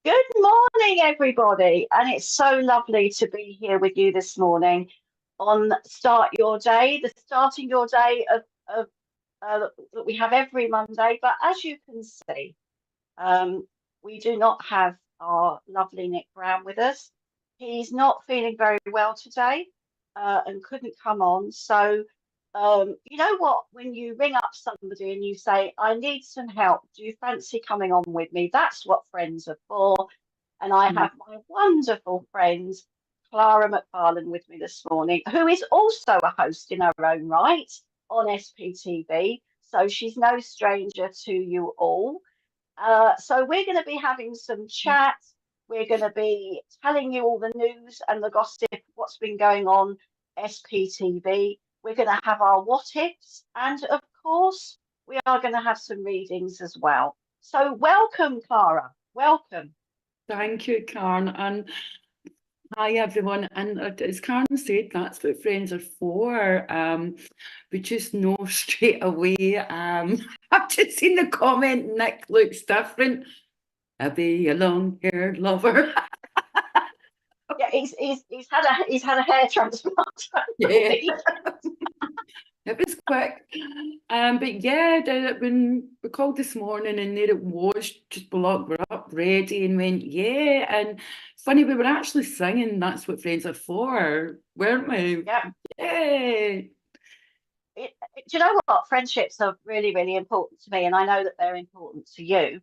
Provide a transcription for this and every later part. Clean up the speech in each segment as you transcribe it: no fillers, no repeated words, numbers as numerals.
Good morning, everybody, and it's so lovely to be here with you this morning on Start Your Day, the starting your day of that we have every Monday. But as you can see, um, we do not have our lovely Nick Brown with us. He's not feeling very well today and couldn't come on. So, you know what? When you ring up somebody and you say, I need some help, do you fancy coming on with me? That's what friends are for. And I Mm. have my wonderful friend, Clara McFarlane, with me this morning, who is also a host in her own right on SPTV. So she's no stranger to you all. So we're going to be having some chat. We're going to be telling you all the news and the gossip, what's been going on SPTV. We're going to have our what ifs, and of course, we are going to have some readings as well. So welcome, Clara. Welcome. Thank you, Karen, and hi everyone. And as Karen said, that's what friends are for. We just know straight away. I've just seen the comment. Nick looks different. I'll be a long-haired lover. Yeah, he's had a hair transplant. Yeah. It was quick. But yeah, when we called this morning and there it was, just blocked, we're up ready and went, yeah. And funny, we were actually singing That's What Friends Are For, weren't we? Yeah. Yeah. Do you know what? Friendships are really, really important to me, and I know that they're important to you.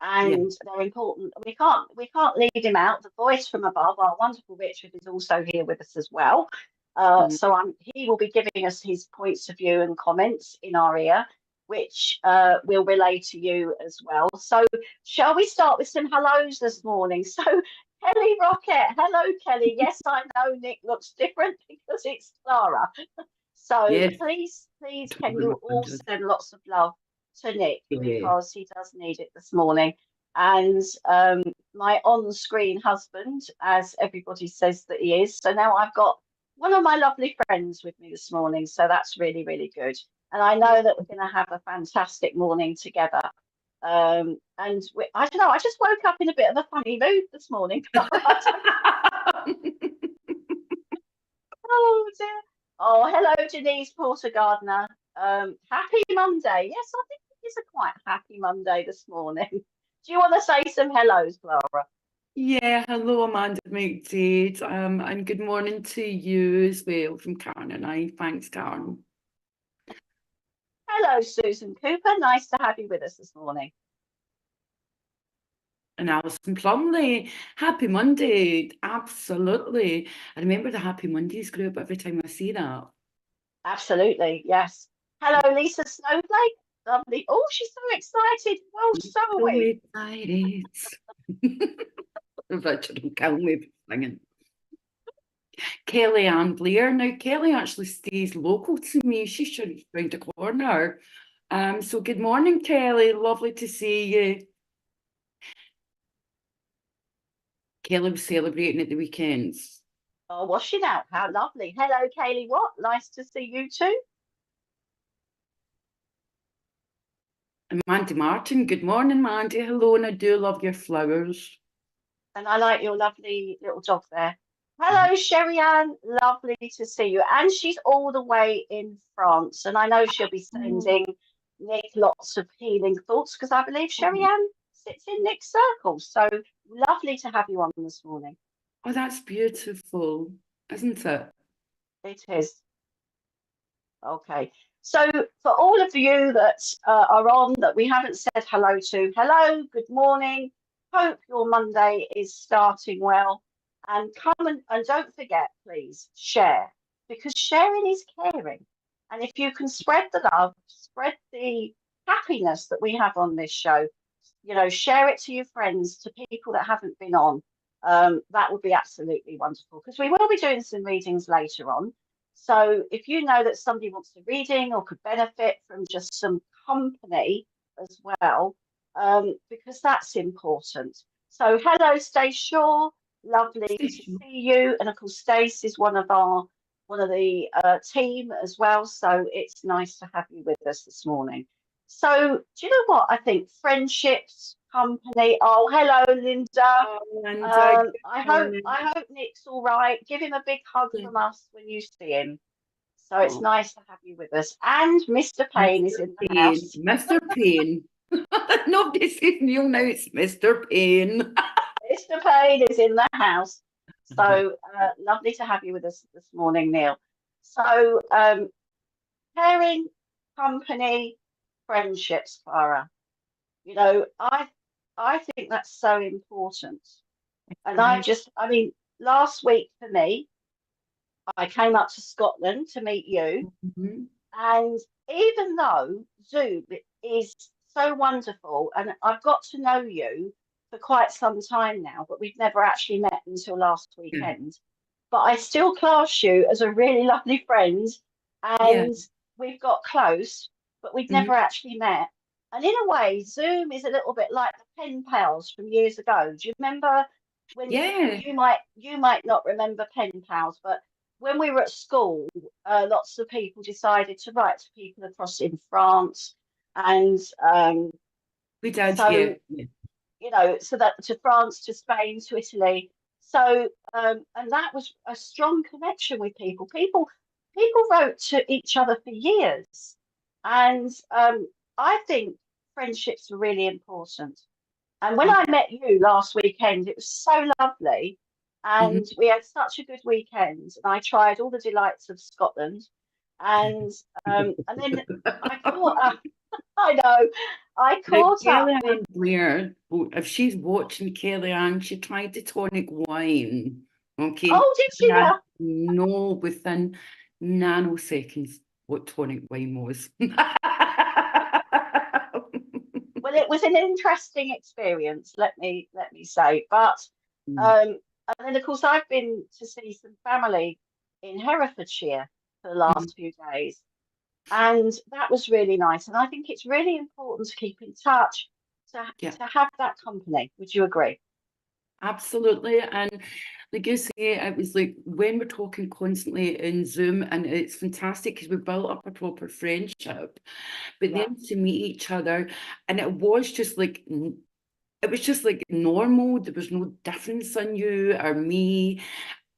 Yeah. And they're important. We can't lead him out. The voice from above, our wonderful Richard, is also here with us as well. Mm. So he will be giving us his points of view and comments in our ear, which we'll relay to you as well. So shall we start with some hellos this morning? So Kelly Rocket, hello Kelly. Yes, I know Nick looks different because it's Clara. So Yes. please, can you all send lots of love to Nick Yeah. because he does need it this morning. And my on-screen husband, as everybody says that he is. So now I've got one of my lovely friends with me this morning. So that's really, really good. And I know that we're going to have a fantastic morning together. I don't know, I just woke up in a bit of a funny mood this morning. Oh dear. Oh, hello, Denise Porter Gardner. Happy Monday. Yes, I think it is a quite happy Monday this morning. Do you want to say some hellos, Clara? Yeah, hello Amanda McDade, and good morning to you as well from Karen and I. Thanks, Karen. Hello, Susan Cooper. Nice to have you with us this morning. And Alison Plumley, happy Monday, absolutely. I remember the Happy Mondays group every time I see that. Absolutely, yes. Hello, Lisa Snowflake. Lovely. Oh, she's so excited. Well, so are So we. excited. Richard will kill me for singing. Kelly Ann Blair. Now, Kelly actually stays local to me. She's just round the corner. So good morning, Kelly. Lovely to see you. Kelly was celebrating at the weekends. Oh, was she now? How lovely. Hello, Kaylee. What? Nice to see you too. And Mandy Martin. Good morning, Mandy. Hello, and I do love your flowers. And I like your lovely little dog there. Hello, Sherry Ann. Lovely to see you. And she's all the way in France. And I know she'll be Oh, sending Nick lots of healing thoughts because I believe Sherry Ann sits in Nick's circle. So lovely to have you on this morning. oh, that's beautiful, isn't it? It is. Okay. So for all of you that are on that we haven't said hello to, hello, good morning. Hope your Monday is starting well. And come and don't forget, please, share because sharing is caring. And if you can spread the love, spread the happiness that we have on this show, share it to your friends, to people that haven't been on. That would be absolutely wonderful because we will be doing some readings later on. So if you know that somebody wants a reading or could benefit from just some company as well, because that's important. So hello, Stace Shaw, lovely to see you. And of course, Stace is one of the team as well. So it's nice to have you with us this morning. So do you know what? I think friendships, company. Oh, hello, Linda. And I hope Nick's all right. Give him a big hug from us when you see him. So it's nice to have you with us. And Mr. Payne is in the house. Mr. Payne. Nobody says Neil now, it's Mr. Payne. Mr. Payne is in the house. So lovely to have you with us this morning, Neil. So pairing, company, friendships, Clara. You know, I think that's so important. And I mean, last week for me, I came up to Scotland to meet you. Mhm. And even though Zoom is so wonderful, and I've got to know you for quite some time now, but we've never actually met until last Yeah. weekend. But I still class you as a really lovely friend, Yeah. and we've got close, but we've Mhm. never actually met. And in a way, Zoom is a little bit like the pen pals from years ago. Do you remember when Yeah. you might not remember pen pals, but when we were at school, lots of people decided to write to people across in France, and We did, so yeah. you know, so that to France, to Spain, to Italy. So and that was a strong connection with people. People wrote to each other for years, and I think friendships are really important. And when Yeah. I met you last weekend, it was so lovely. Mhm. And we had such a good weekend. And I tried all the delights of Scotland. And then I caught up, I know, I Now, caught up with, Kellyanne Blair, if she's watching Kellyanne, she tried the tonic wine. Okay. oh, did She she had now? no within nanoseconds what tonic wine was. Well, it was an interesting experience, let me say. But Mm. um, and then of course I've been to see some family in Herefordshire for the Mhm. last few days. And that was really nice. And I think it's really important to keep in touch, to Yeah. to have that company. Would you agree? Absolutely. And like you say, it was like when we're talking constantly in Zoom, and it's fantastic because we built up a proper friendship, but Yeah, then to meet each other, and it was just like, it was just like normal. There was no difference in you or me.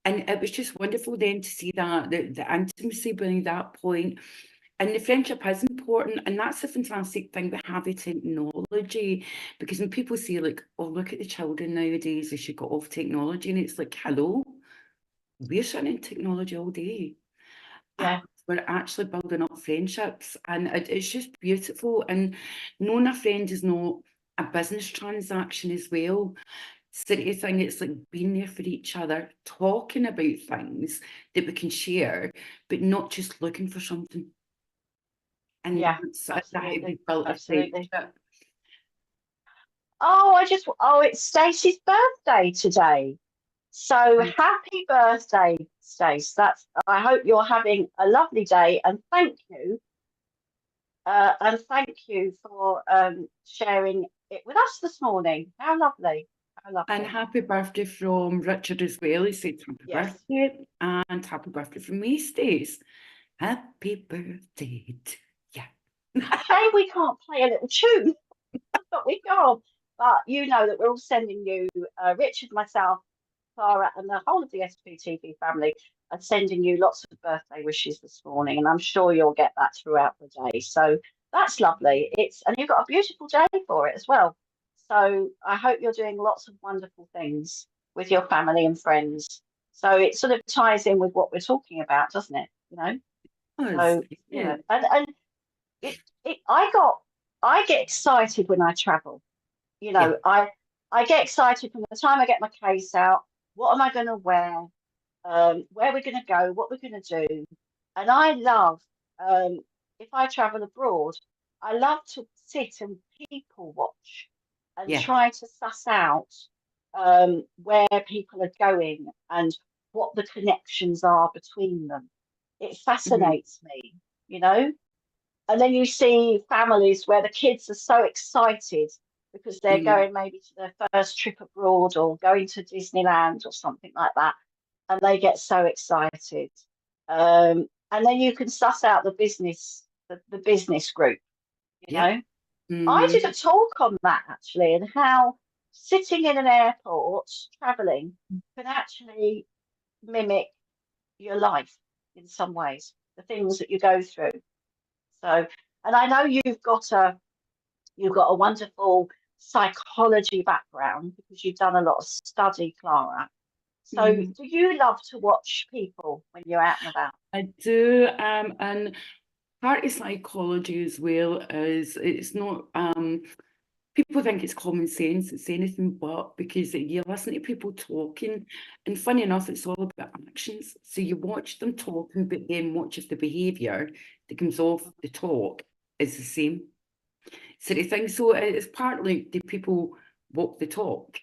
And it was just wonderful then to see that the intimacy by that point. And the friendship is important, and that's the fantastic thing we have with technology. Because when people say, like, oh, look at the children nowadays, they should go off technology, and it's like, hello, we're sitting in technology all day. And yeah, we're actually building up friendships, and it's just beautiful. And knowing a friend is not a business transaction as well. City thing, it's like being there for each other, talking about things that we can share, but not just looking for something. And yeah, that's how we absolutely, built a absolutely. friendship. Oh, it's Stacey's birthday today. So happy birthday, Stace. I hope you're having a lovely day, and thank you for sharing it with us this morning. How lovely. How And lovely. happy birthday from Richard as well. He said happy Yes. birthday, and happy birthday from me, Stace. Happy birthday to you. It's a shame we can't play a little tune, but we can't. But you know that we're all sending you, Richard, myself, Clara, and the whole of the SPTV family are sending you lots of birthday wishes this morning, and I'm sure you'll get that throughout the day. So that's lovely. And you've got a beautiful day for it as well. So I hope you're doing lots of wonderful things with your family and friends. So it sort of ties in with what we're talking about, doesn't it? You know. Us. So you Yeah. know, and it, it I get excited when I travel. You Yeah. know, I get excited from the time I get my case out. What am I going to wear? Where we're going to go? What we're going to do? And I love, um, if I travel abroad, I love to sit and people watch and Yeah. try to suss out where people are going and what the connections are between them. It Mhm. fascinates me, you know. And then you see families where the kids are so excited because they're Mhm. going maybe to their first trip abroad or going to Disneyland or something like that. And they get so excited. And then you can suss out the business group, you Yeah. know. I did Mm-hmm. a talk on that actually, and how sitting in an airport traveling can actually mimic your life in some ways, the things that you go through. So, and I know you've got a wonderful psychology background because you've done a lot of study, Clara. So, Mm-hmm. do you love to watch people when you're out and about? I do, and part of psychology as well is it's not people think it's common sense, it's anything but, because you listen to people talking, and funny enough, it's all about actions. So you watch them talking, but then watch if the behaviour that comes off the talk is the same. So the thing, so it's partly the people walk the talk,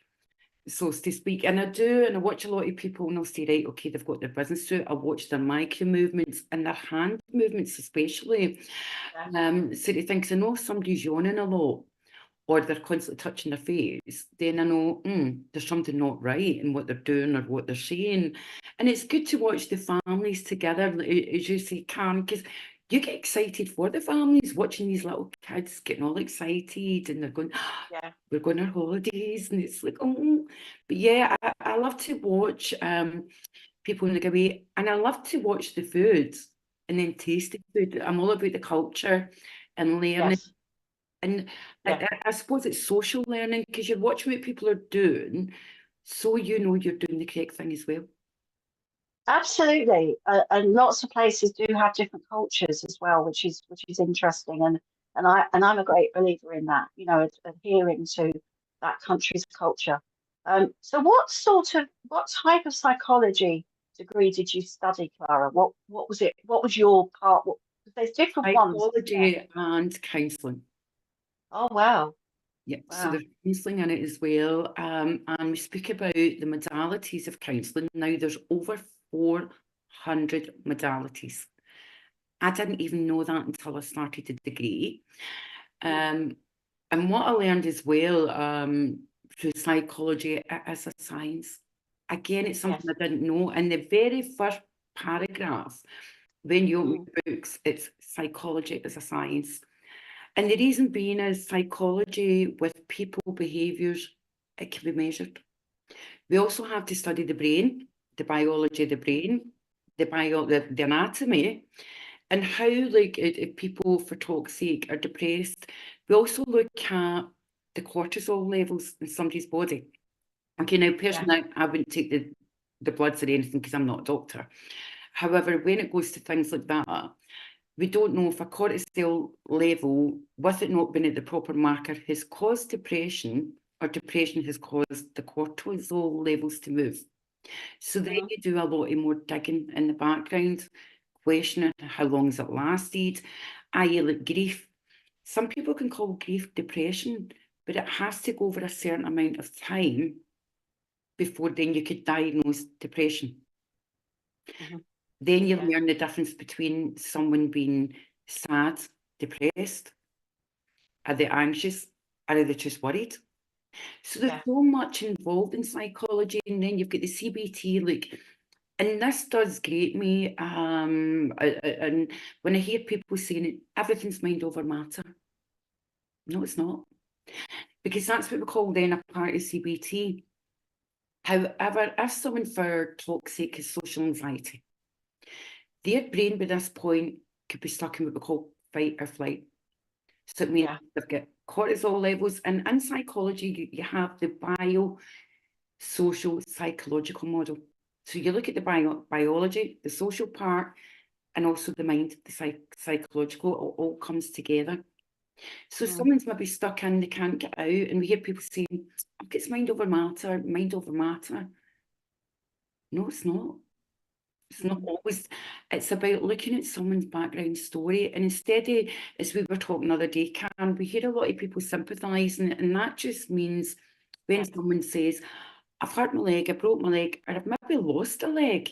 so to speak. And I do, and I watch a lot of people, and I'll say, right, okay, they've got their business suit. I watch their micro movements and their hand movements, especially. Yeah, So to think, 'cause I know if somebody's yawning a lot, or they're constantly touching their face, then I know there's something not right in what they're doing or what they're saying. And it's good to watch the families together, as you say, Karen, because you get excited for the families watching these little kids getting all excited, and they're going, yeah, we're going on holidays, and it's like, oh. But yeah, I love to watch people in the away, and I love to watch the food and then taste the food. I'm all about the culture and learning. yes, And yeah. I suppose it's social learning, because you're watching what people are doing, so you know you're doing the correct thing as well. Absolutely, and lots of places do have different cultures as well, which is interesting, and I'm a great believer in that. You know, adhering to that country's culture. So, what type of psychology degree did you study, Clara? What was it? What was your part? There's different ones, isn't there? Psychology and counselling. Oh wow, Yeah, so wow, there's counselling in it as well. And we speak about the modalities of counselling. Now, there's over 400 modalities. I didn't even know that until I started the degree. mm, Um, and what I learned as well through psychology, it is a science. Again, it's something yes, I didn't know. In the very first paragraph, when you open mm, the books, it's psychology is a science. And the reason being is psychology with people behaviours, it can be measured. We also have to study the brain, the biology of the mm, brain, the anatomy, and how, like, if people, for talk's sake, are depressed. We also look at the cortisol levels in somebody's body. Okay, now yeah, personally, I wouldn't take the bloods or anything because I'm not a doctor. However, when it goes to things like that, we don't know if a cortisol level, with it not being at the proper marker, has caused depression, or depression has caused the cortisol levels to move. So then mm, you do a lot more digging in the background, questioning how long has it lasted, i.e. like grief. Some people can call grief depression, but it has to go over a certain amount of time before then you could diagnose depression. mhm, Then you yeah, learn the difference between someone being sad, depressed, are they anxious, are they just worried? So there's yeah, so much involved in psychology, and then you've got the CBT, like, and this does grate me. And when I hear people saying it, everything's mind over matter. No, it's not, because that's what we call then a part of CBT. However, if someone for talk's sake has social anxiety, their brain by this point could be stuck in what we call fight or flight. So it means yeah, they've got cortisol levels, and in psychology, you have the social psychological model. So you look at the biology, the social part, and also the mind, the psychological, all comes together. So mm, someone's maybe stuck in, they can't get out, and we hear people saying, oh, it's mind over matter, mind over matter. No, it's not. It's not mm, always, it's about looking at someone's background story. And instead of, as we were talking the other day, Karen, we hear a lot of people sympathising, and that just means when yeah, someone says, I've hurt my leg, I broke my leg, or I've maybe lost a leg.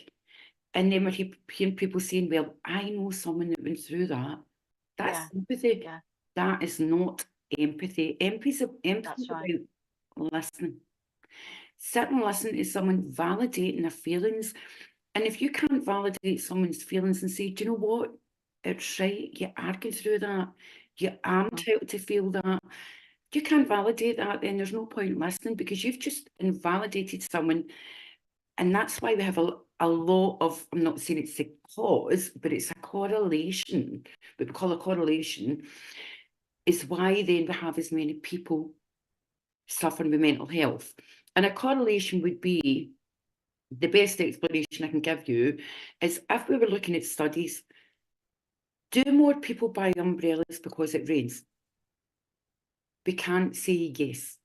And then we're hearing people saying, well, I know someone that went through that. That's yeah, sympathy. yeah. That is not empathy. Empathy That's is right. about listening. Sit and listen to someone validating their feelings. And if you can't validate someone's feelings and say, do you know what? It's right, you are going through that. You are entitled to feel that. If you can't validate that, then there's no point listening, because you've just invalidated someone. And that's why we have a lot of, I'm not saying it's a cause, but it's a correlation. What we call a correlation is why then we have as many people suffering with mental health. And a correlation would be, the best explanation I can give you is, if we were looking at studies, do more people buy umbrellas because it rains? We can't say yes,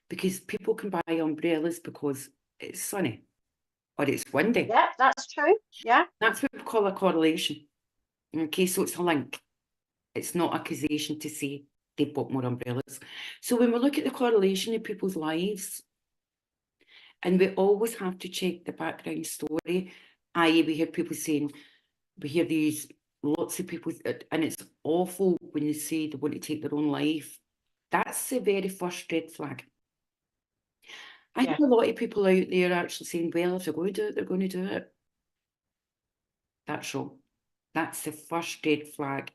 because people can buy umbrellas because it's sunny or it's windy. Yeah, that's true. Yeah. That's what we call a correlation. Okay, so it's a link. It's not a causation to say they bought more umbrellas. So when we look at the correlation in people's lives, and we always have to check the background story, i.e. we hear people saying, we hear these, lots of people, and it's awful when they say they want to take their own life. That's the very first red flag. I Yeah. think a lot of people out there are actually saying, well, if they're going to do it, they're going to do it. That's wrong. That's the first red flag.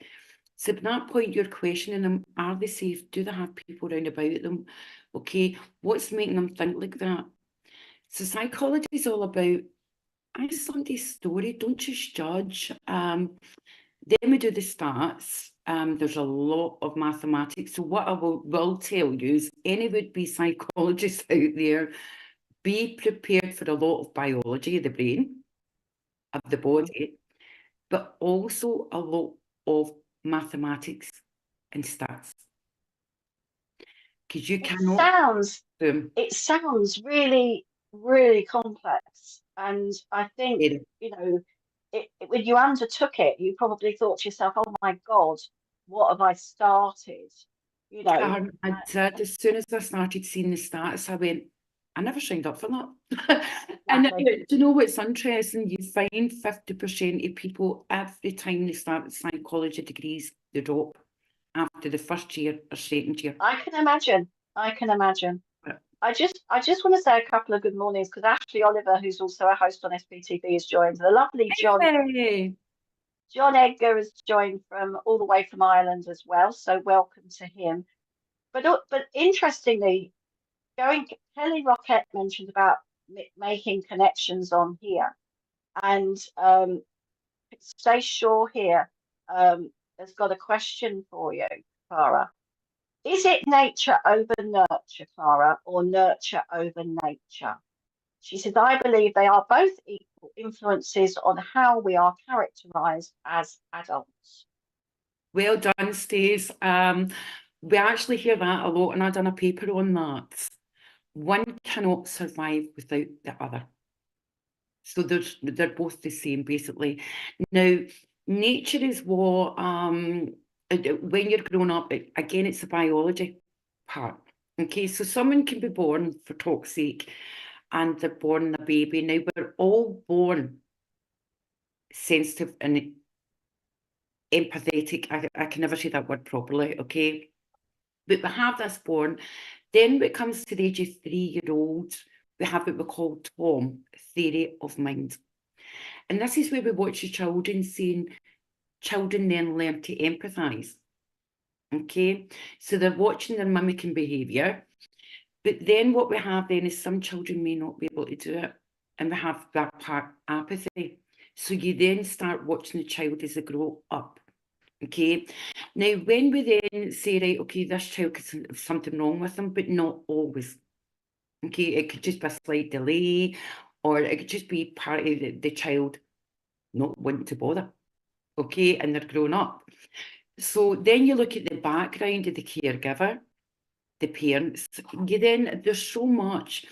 So at that point, you're questioning them. Are they safe? Do they have people around about them? Okay, what's making them think like that? So psychology is all about, ask somebody's story, don't just judge. Then we do the stats. There's a lot of mathematics. So what I will tell you is, any would-be psychologists out there, be prepared for a lot of biology of the brain, of the body, but also a lot of mathematics and stats. Because you cannot... It sounds really, really complex. And I think, you know, when you undertook it, you probably thought to yourself, oh my God, what have I started? You know, I did. As soon as I started seeing the stats, I went, I never signed up for that. And do you know what's interesting? You find 50% of people, every time they start with psychology degrees, they drop after the first year or second year. I can imagine. I can imagine. I just want to say a couple of good mornings, because Ashley Oliver, who's also a host on SPTV, has joined. The lovely John Edgar has joined from all the way from Ireland as well. So welcome to him. But interestingly, Kelly Rockett mentioned about making connections on here, and Stay Shaw here has got a question for you, Clara. Is it nature over nurture, Clara, or nurture over nature? She says, I believe they are both equal influences on how we are characterized as adults. Well done, Stace. We actually hear that a lot, and I've done a paper on that. One cannot survive without the other. So they're both the same, basically. Now, nature is what, when you're growing up, again, it's the biology part. Okay, so someone can be born, for talk's sake, and they're born a baby. Now, we're all born sensitive and empathetic. I can never say that word properly, okay? But we have this born. Then when it comes to the age of 3-year-olds, we have what we call TOM, theory of mind. And this is where we watch the children saying, children then learn to empathise. Okay, so they're watching their mimicking behaviour. But then what we have then is, some children may not be able to do it. And we have that part, apathy. So you then start watching the child as they grow up. Okay, now when we then say, right, okay, this child could have something wrong with them, but not always. Okay, it could just be a slight delay, or it could just be part of the child not wanting to bother. Okay, and they're grown up. So then you look at the background of the caregiver, the parents. There's so much.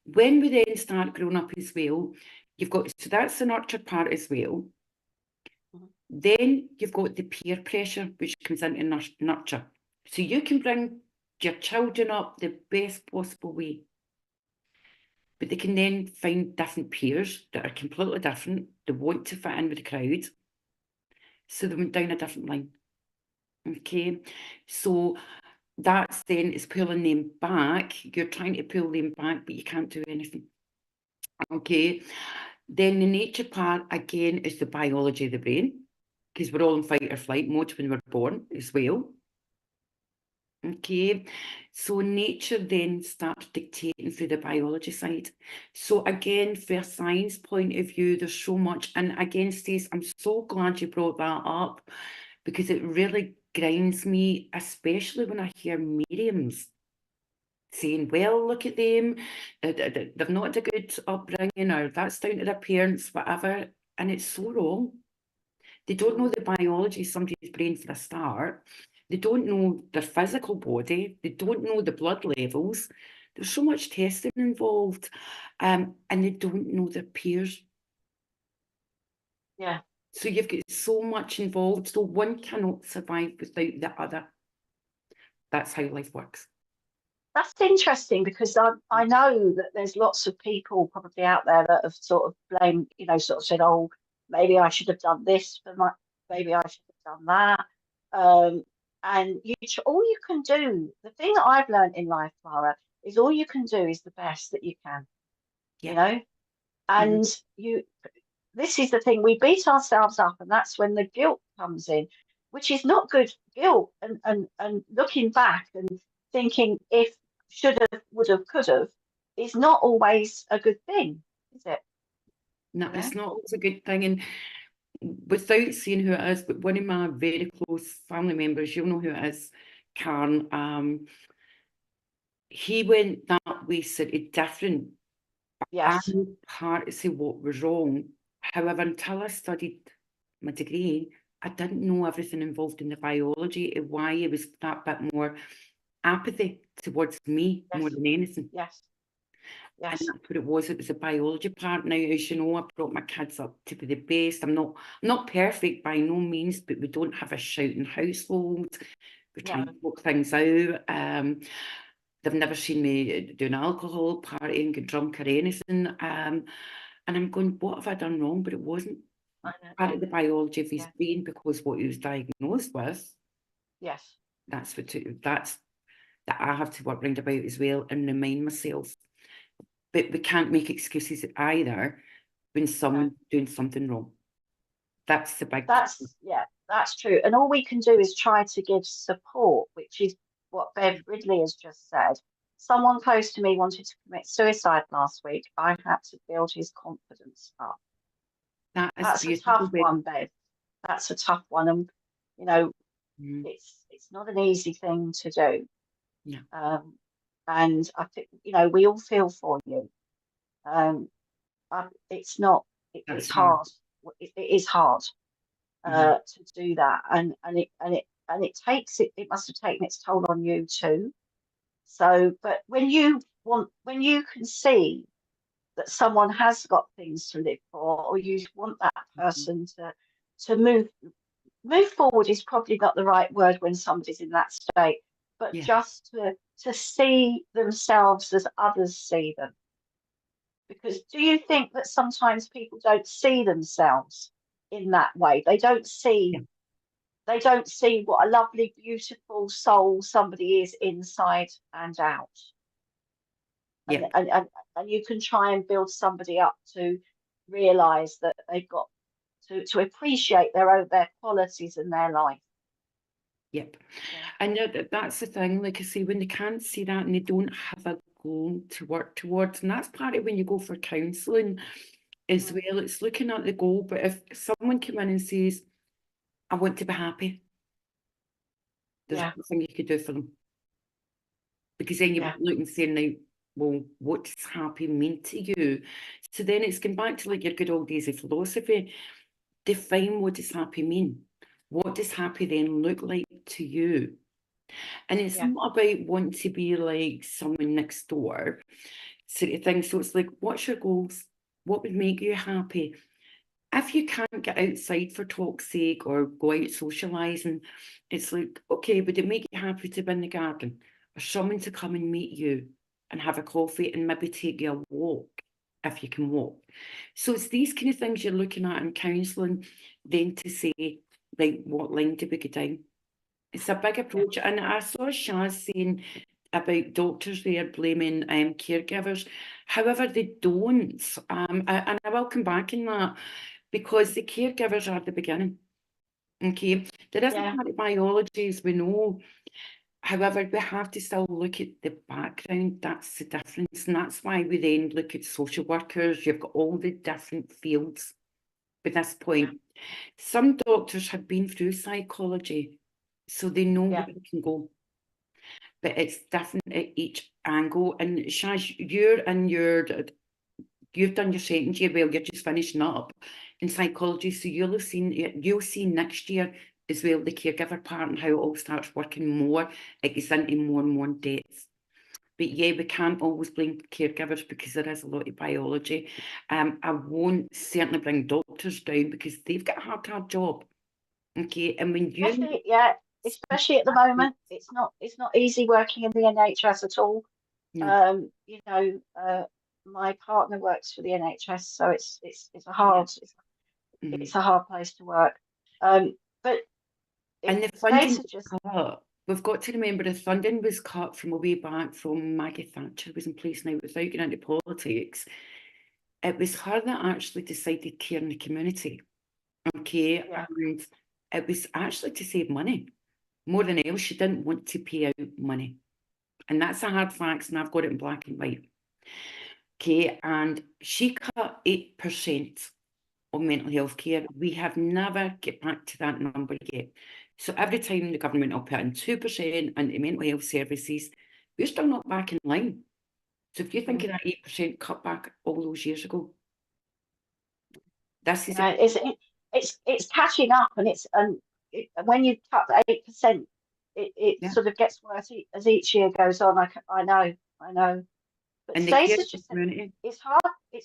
When we then start growing up as well, you've got, so that's the nurture part as well. Then you've got the peer pressure, which comes into nurture. So you can bring your children up the best possible way, but they can then find different peers that are completely different. They want to fit in with the crowd, so they went down a different line. Okay, so that's then is pulling them back. You're trying to pull them back, but you can't do anything. Okay, then the nature part, again, is the biology of the brain, because we're all in fight or flight mode when we're born as well. Okay, so nature then starts dictating through the biology side. So again, from a science point of view, there's so much. And again, Stacey, I'm so glad you brought that up, because it really grinds me, especially when I hear mediums saying, well, look at them, they've not had a good upbringing, or that's down to their parents, whatever. And it's so wrong. They don't know the biology of somebody's brain for a start. They don't know their physical body. They don't know the blood levels. There's so much testing involved, and they don't know their peers. Yeah. So you've got so much involved. So one cannot survive without the other. That's how life works. That's interesting, because I know that there's lots of people probably out there that have sort of blamed, sort of said, oh, maybe I should have done this for my, maybe I should have done that. And all you can do, the thing that I've learned in life, Clara, is all you can do is the best that you can, you Yeah. know, and this is the thing, we beat ourselves up, and that's when the guilt comes in, which is not good. Guilt and looking back and thinking if, should have, would have, could have, is not always a good thing, is it? No, it's not always a good thing. And without saying who it is, but one of my very close family members, you'll know who it is, Karen, he went that way sort of different. Yes. I'm part to say what was wrong. However, until I studied my degree, I didn't know everything involved in the biology of why it was that bit more apathy towards me more Yes. than anything. Yes. And Yes. that's what it was. It was a biology part. Now, as you know, I brought my kids up to be the best. I'm not perfect by no means, but we don't have a shouting household. We're trying to work things out. They've never seen me doing alcohol, partying, get drunk or anything. And I'm going, what have I done wrong? But it wasn't I know, part of the biology of his yeah. brain, because what he was diagnosed with, Yes. that's that I have to work round about as well and remind myself. But we can't make excuses either when someone's doing something wrong. That's the big That's true. And all we can do is try to give support, which is what Bev Ridley has just said. Someone close to me wanted to commit suicide last week. I had to build his confidence up. that is That's a beautiful. tough one, Bev. That's a tough one. And you know, Mm, it's not an easy thing to do. yeah, And I think, we all feel for you. Um, it's not, that's it's hard. hard. It is hard Mhm. to do that. And it takes it must have taken its toll on you too. So, but when you can see that someone has got things to live for, or you want that person to move forward is probably not the right word when somebody's in that state, but Yeah, just to see themselves as others see them. Because do you think that sometimes people don't see themselves in that way? yeah, They don't see what a lovely, beautiful soul somebody is inside and out. yeah, And you can try and build somebody up to realize that they've got to appreciate their qualities in their life. yep. Yeah. And that's the thing, like I say, when they can't see that and they don't have a goal to work towards, and that's part of when you go for counselling as well, it's looking at the goal. But if someone came in and says, I want to be happy, there's Yeah. nothing you could do for them. Because then you Yeah. look and say, now, well, what does happy mean to you? So then it's going back to like your good old days of philosophy. Define what does happy mean? What does happy then look like to you? And it's Yeah. not about wanting to be like someone next door sort of thing. So it's like, what's your goals? What would make you happy? If you can't get outside for talk's sake or go out socialising, it's like, okay, would it make you happy to be in the garden or someone to come and meet you and have a coffee and maybe take you a walk if you can walk? So it's these kind of things you're looking at in counselling, then to say, like, what line do we go down? It's a big approach. And I saw Shaz saying about doctors there blaming caregivers. However, they don't. And I will come back in that, because the caregivers are the beginning. Okay, there is a Yeah. part of biology, as we know, However, we have to still look at the background. That's the difference. And that's why we then look at social workers. You've got all the different fields at this point. Some doctors have been through psychology, so they know where they can go. But it's different at each angle. And Shaz, you've done your second year, well, you're just finishing up in psychology, so you'll see next year as well the caregiver part and how it all starts working more. It gets into more and more depth. But yeah, we can't always blame caregivers because there is a lot of biology. I won't certainly bring doctors down because they've got a hard job. Okay, and when you Especially at the moment, it's not easy working in the NHS at all. no. You know, my partner works for the NHS, so it's a hard it's a hard place to work. But and the funding data just cut. We've got to remember the funding was cut from a way back from Maggie Thatcher was in place. Now, without getting into politics, it was her that actually decided care in the community. Okay, and it was actually to save money. More than else, she didn't want to pay out money. And that's a hard fact, and I've got it in black and white. Okay, and she cut 8% of mental health care. We have never get back to that number yet. So every time the government will put in 2% into mental health services, we're still not back in line. So if you think of that 8% cut back all those years ago, this is it's catching up, and when you cut the 8%, it sort of gets worse as each year goes on. I know. But and Stacey's just said it's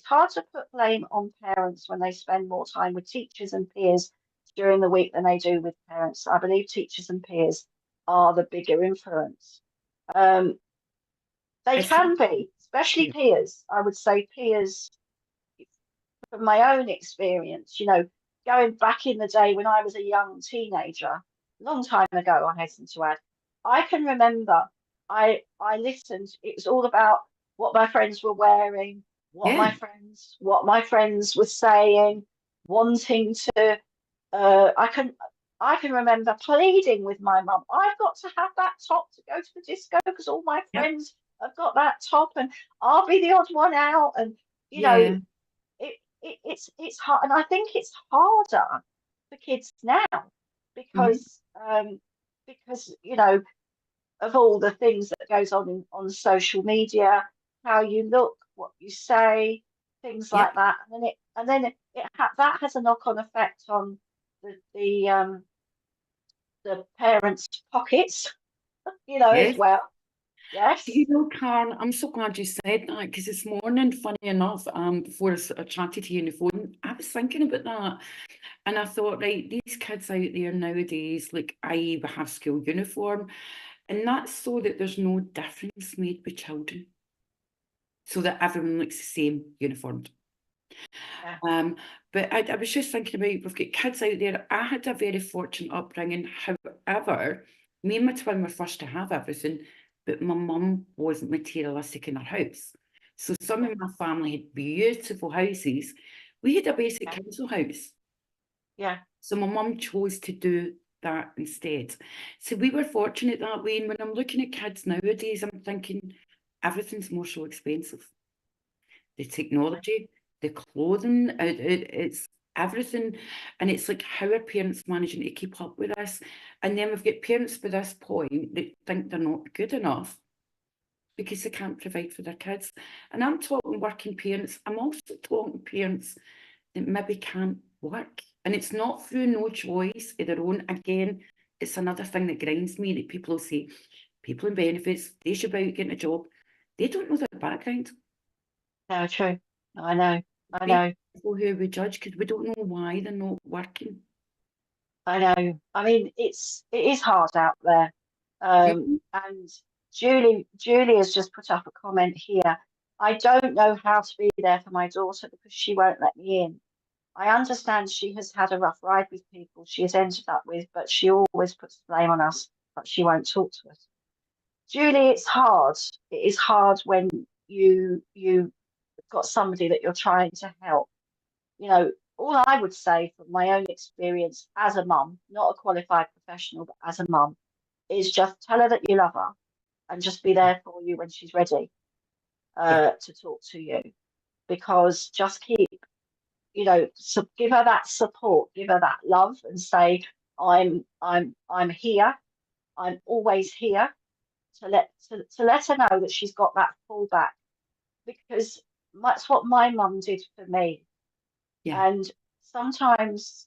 hard to put blame on parents when they spend more time with teachers and peers during the week than they do with parents. I believe teachers and peers are the bigger influence. They can be, especially peers. I would say peers, from my own experience, going back in the day when I was a young teenager, a long time ago, I hasten to add, I can remember I listened. It was all about what my friends were wearing, what my friends were saying, wanting to. I can remember pleading with my mum. I've got to have that top to go to the disco because all my friends have got that top, and I'll be the odd one out. And it's hard, and I think it's harder for kids now because of all the things that goes on social media, how you look, what you say, things like that, and then that has a knock-on effect on the parents' pockets, as well. Yes. Karen, I'm so glad you said that because this morning, funny enough, before I chatted to you on the phone, I was thinking about that. And I thought, right, these kids out there nowadays, like we have school uniform, and that's so that there's no difference made with children, so that everyone looks the same uniformed. But I was just thinking about, we've got kids out there. I had a very fortunate upbringing. However, me and my twin were first to have everything, but my mum wasn't materialistic in her house. So some of my family had beautiful houses. We had a basic council house. So my mum chose to do that instead. So we were fortunate that way. And when I'm looking at kids nowadays, I'm thinking everything's more so expensive. The technology, the clothing, it's everything. And it's like, how are parents managing to keep up with this? And then we've got parents by this point that think they're not good enough because they can't provide for their kids. And I'm talking working parents. I'm also talking parents that maybe can't work. And it's not through no choice of their own. Again, it's another thing that grinds me that people will say, people in benefits, they should be out getting a job. They don't know their background. No, true. I know. People who we judge because we don't know why they're not working. I know. I mean, it is hard out there. And Julie has just put up a comment here. I don't know how to be there for my daughter because she won't let me in. I understand she has had a rough ride with people she has ended up with, but she always puts the blame on us, but she won't talk to us. Julie, it's hard. It is hard when you've got somebody that you're trying to help. All I would say from my own experience as a mum, not a qualified professional, but as a mum, is just tell her that you love her and just be there for you when she's ready to talk to you. Because just keep, give her that support, give her that love, and say, I'm here. I'm always here to let her know that she's got that fallback, because that's what my mum did for me. Yeah. And sometimes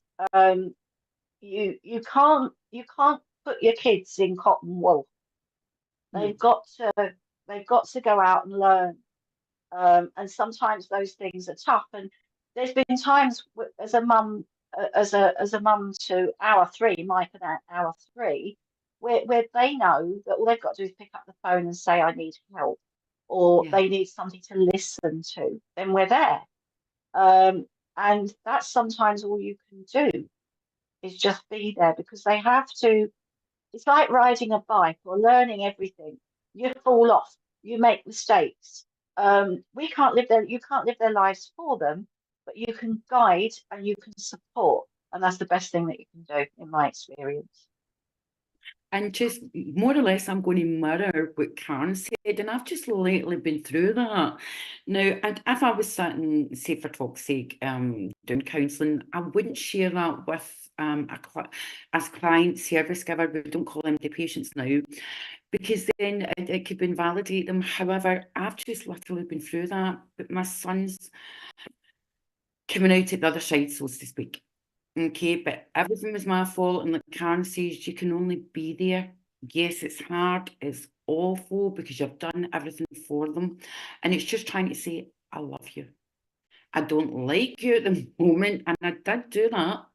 you can't put your kids in cotton wool. No. They've got to go out and learn. And sometimes those things are tough. And there's been times as a mum, as a mum to our three, Mike and our three, where they know that all they've got to do is pick up the phone and say, I need help, or Yeah. they need something to listen to, then we're there. And that's sometimes all you can do, is just be there, because they have to. It's like riding a bike or learning everything. You fall off, you make mistakes. You can't live their lives for them, but you can guide and you can support. And that's the best thing that you can do, in my experience. And just more or less, I'm going to mirror what Karen said, and I've just lately been through that. Now, and if I was sitting, say, for talk's sake, doing counselling, I wouldn't share that with as client service giver. We don't call them the patients now, because then it could invalidate them. However, I've just literally been through that, but my son's coming out at the other side, so to speak. Okay, but everything was my fault, and like Karen says, you can only be there. Yes, it's hard, it's awful, because you've done everything for them, and it's just trying to say, I love you. I don't like you at the moment, and I did do that.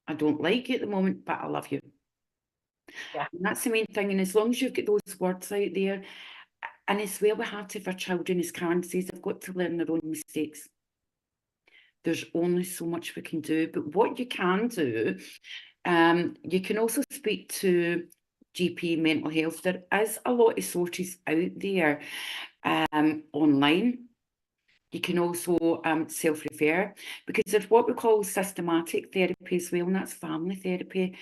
I don't like you at the moment, but I love you. Yeah, And that's the main thing, and as long as you get those words out there, and as well, we have to, for children, as Karen says, they've got to learn their own mistakes. There's only so much we can do, but what you can do, you can also speak to GP mental health. There is a lot of sources out there online. You can also self-refer, because there's what we call systematic therapy as well, and that's family therapy.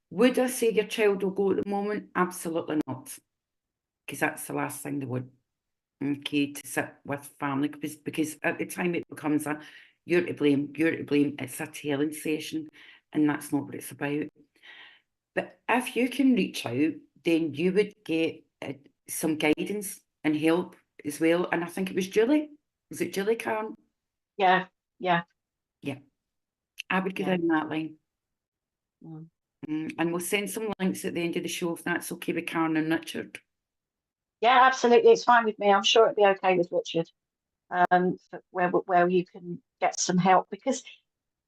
Would I say your child will go at the moment? Absolutely not, because that's the last thing they would. Okay, to sit with family, because at the time it becomes a you're to blame, it's a telling session, and that's not what it's about. But if you can reach out, then you would get some guidance and help as well. And I think it was Julie. Was it Julie, Karen? yeah, yeah, Yeah, I would go yeah. down that line. Mm. And we'll send some links at the end of the show if that's okay with Karen and Richard. Yeah, absolutely. It's fine with me. I'm sure it'd be okay with Richard. Where you can get some help, because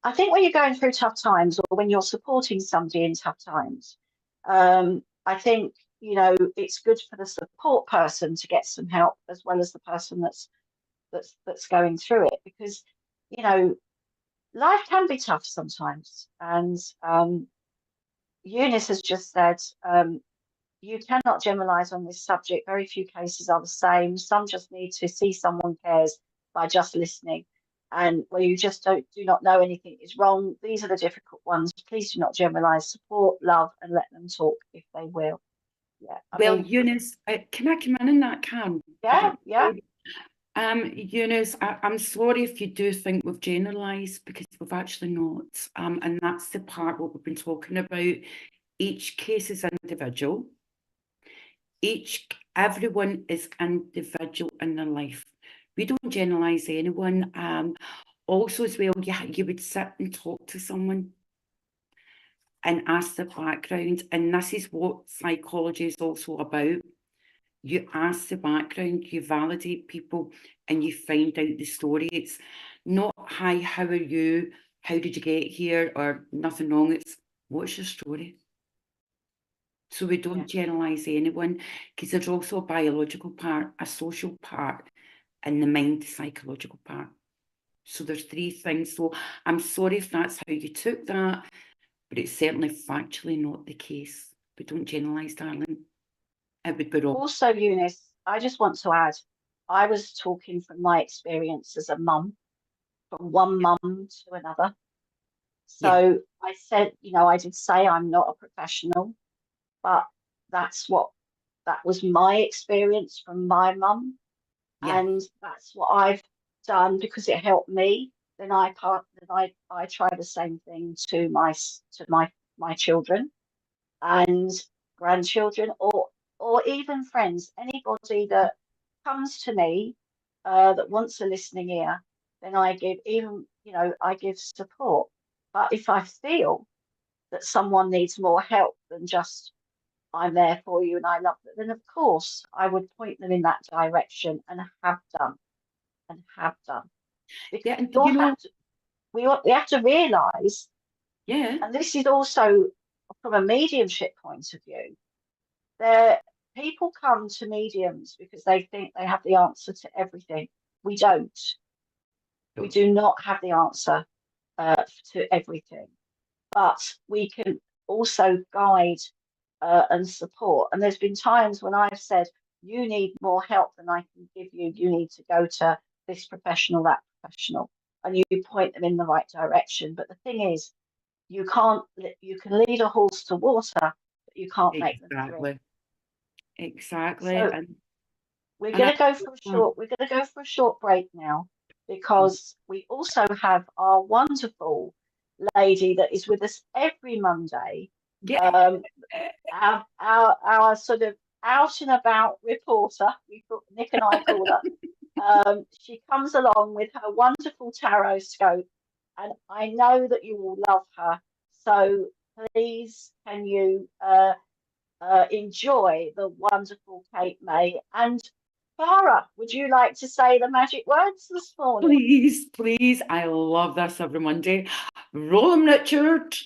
I think when you're going through tough times, or when you're supporting somebody in tough times, I think, it's good for the support person to get some help, as well as the person that's going through it, because life can be tough sometimes. And Eunice has just said, you cannot generalize on this subject. Very few cases are the same. Some just need to see someone cares by just listening. And where you just do not know anything is wrong, these are the difficult ones. Please do not generalize. Support, love, and let them talk if they will. Yeah, I Well, mean, Eunice, can I come in that, Karen? yeah, yeah, Eunice, I'm sorry if you do think we've generalised, because we've actually not. And that's the part what we've been talking about. Each case is individual. Everyone is individual in their life. We don't generalise anyone. Also, as well, you would sit and talk to someone and ask the background. And this is what psychology is also about. You ask the background, you validate people, and you find out the story. It's not, hi, how are you? How did you get here? Or nothing wrong. It's, what's your story? So we don't generalise anyone, because there's also a biological part, a social part, and the mind, psychological part. So there's three things. So I'm sorry if that's how you took that, but it's certainly factually not the case. But don't generalise, darling. It would be wrong. Also, Eunice, I just want to add, I was talking from my experience as a mum, from one mum to another. Yeah. So I said, I did say I'm not a professional, but that was my experience from my mum, Yeah. and that's what I've done because it helped me. Then I try the same thing to my children and grandchildren, or even friends, anybody that comes to me that wants a listening ear. Then I give, even I give support. But if I feel that someone needs more help than just I'm there for you and I love them, then of course I would point them in that direction, and have done, because Yeah. And you know, we have to realise, yeah. and this is also from a mediumship point of view, there people come to mediums because they think they have the answer to everything. We don't. We No. do not have the answer to everything, but we can also guide and support. And there's been times when I've said, you need more help than I can give you. You need to go to this professional, that professional, and you point them in the right direction. But the thing is, you can lead a horse to water, but you can't make them drink. Exactly. Exactly. So And I, we're going to go for a short break now, because we also have our wonderful lady that is with us every Monday, yeah. um, our sort of out and about reporter. Nick and I call her. She comes along with her wonderful tarot scope, and I know that you will love her. So please, can you enjoy the wonderful Kate May. And Clara, would you like to say the magic words this morning? Please, please. I love this every Monday. Roll 'em, Richard.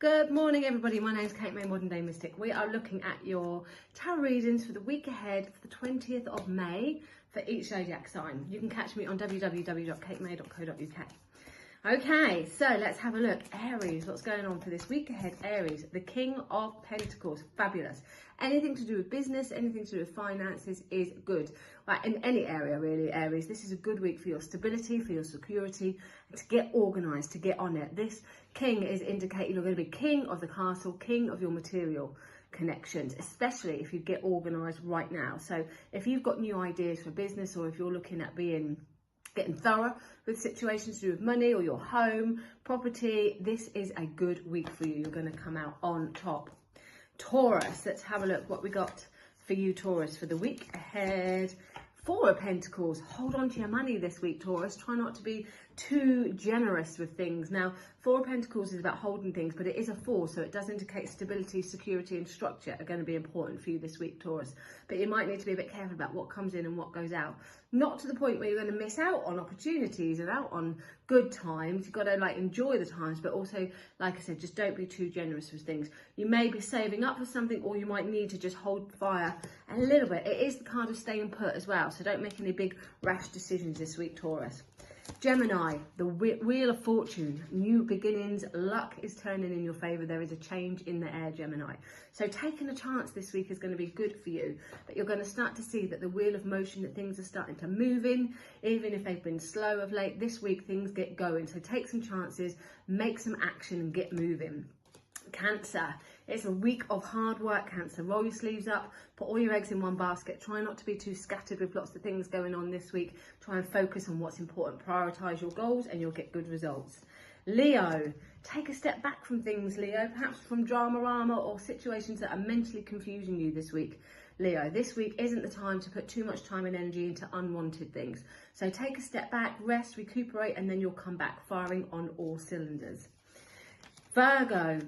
Good morning, everybody. My name is Kate May, Modern Day Mystic. We are looking at your tarot readings for the week ahead, for the 20th of May, for each zodiac sign. You can catch me on www.katemay.co.uk. Okay, so let's have a look. Aries, what's going on for this week ahead? Aries, the King of Pentacles, fabulous. Anything to do with business, anything to do with finances is good. Right, in any area really, Aries, this is a good week for your stability, for your security, to get organised, to get on it. This King is indicating you're going to be king of the castle, king of your material connections, especially if you get organised right now. So if you've got new ideas for business, or if you're looking at getting thorough with situations to do with money or your home, property, this is a good week for you. You're going to come out on top. Taurus, let's have a look what we got for you, Taurus, for the week ahead. Four of Pentacles. Hold on to your money this week, Taurus. Try not to be too generous with things. Now, Four of Pentacles is about holding things, but it is a four, so it does indicate stability, security, and structure are going to be important for you this week, Taurus. But you might need to be a bit careful about what comes in and what goes out. Not to the point where you're going to miss out on opportunities and out on good times. You've got to enjoy the times, but also, like I said, just don't be too generous with things. You may be saving up for something, or you might need to just hold fire a little bit. It is the card of staying put as well, so don't make any big rash decisions this week, Taurus. Gemini, the Wheel of Fortune, new beginnings, luck is turning in your favour. There is a change in the air, Gemini. So taking a chance this week is going to be good for you, but you're going to start to see that the wheel of motion, that things are starting to move in, even if they've been slow of late. This week things get going, so take some chances, make some action and get moving. Cancer, it's a week of hard work, Cancer. Roll your sleeves up, put all your eggs in one basket. Try not to be too scattered with lots of things going on this week. Try and focus on what's important. Prioritise your goals and you'll get good results. Leo, take a step back from things, Leo, perhaps from drama or situations that are mentally confusing you this week. Leo, this week isn't the time to put too much time and energy into unwanted things. So take a step back, rest, recuperate, and then you'll come back firing on all cylinders. Virgo,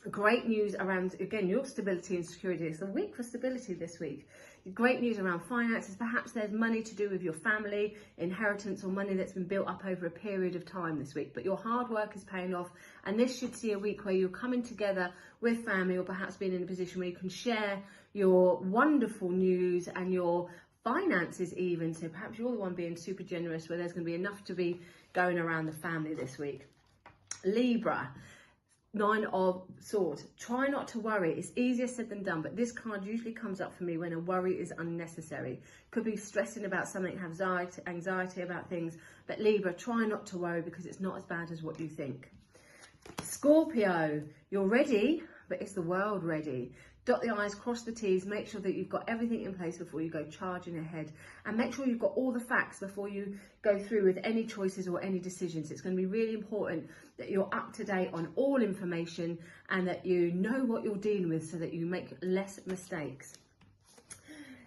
great news around, again, your stability and security. It's a week for stability this week. Great news around finances. Perhaps there's money to do with your family, inheritance, or money that's been built up over a period of time this week. But your hard work is paying off, and this should see a week where you're coming together with family, or perhaps being in a position where you can share your wonderful news and your finances even. So perhaps you're the one being super generous, where there's going to be enough to be going around the family this week. Libra, Nine of Swords. Try not to worry. It's easier said than done, but this card usually comes up for me when a worry is unnecessary. Could be stressing about something, have anxiety about things, but Libra, try not to worry because it's not as bad as what you think. Scorpio, you're ready, but is the world ready? Dot the I's, cross the T's, make sure that you've got everything in place before you go charging ahead, and make sure you've got all the facts before you go through with any choices or any decisions. It's going to be really important that you're up to date on all information and that you know what you're dealing with so that you make less mistakes.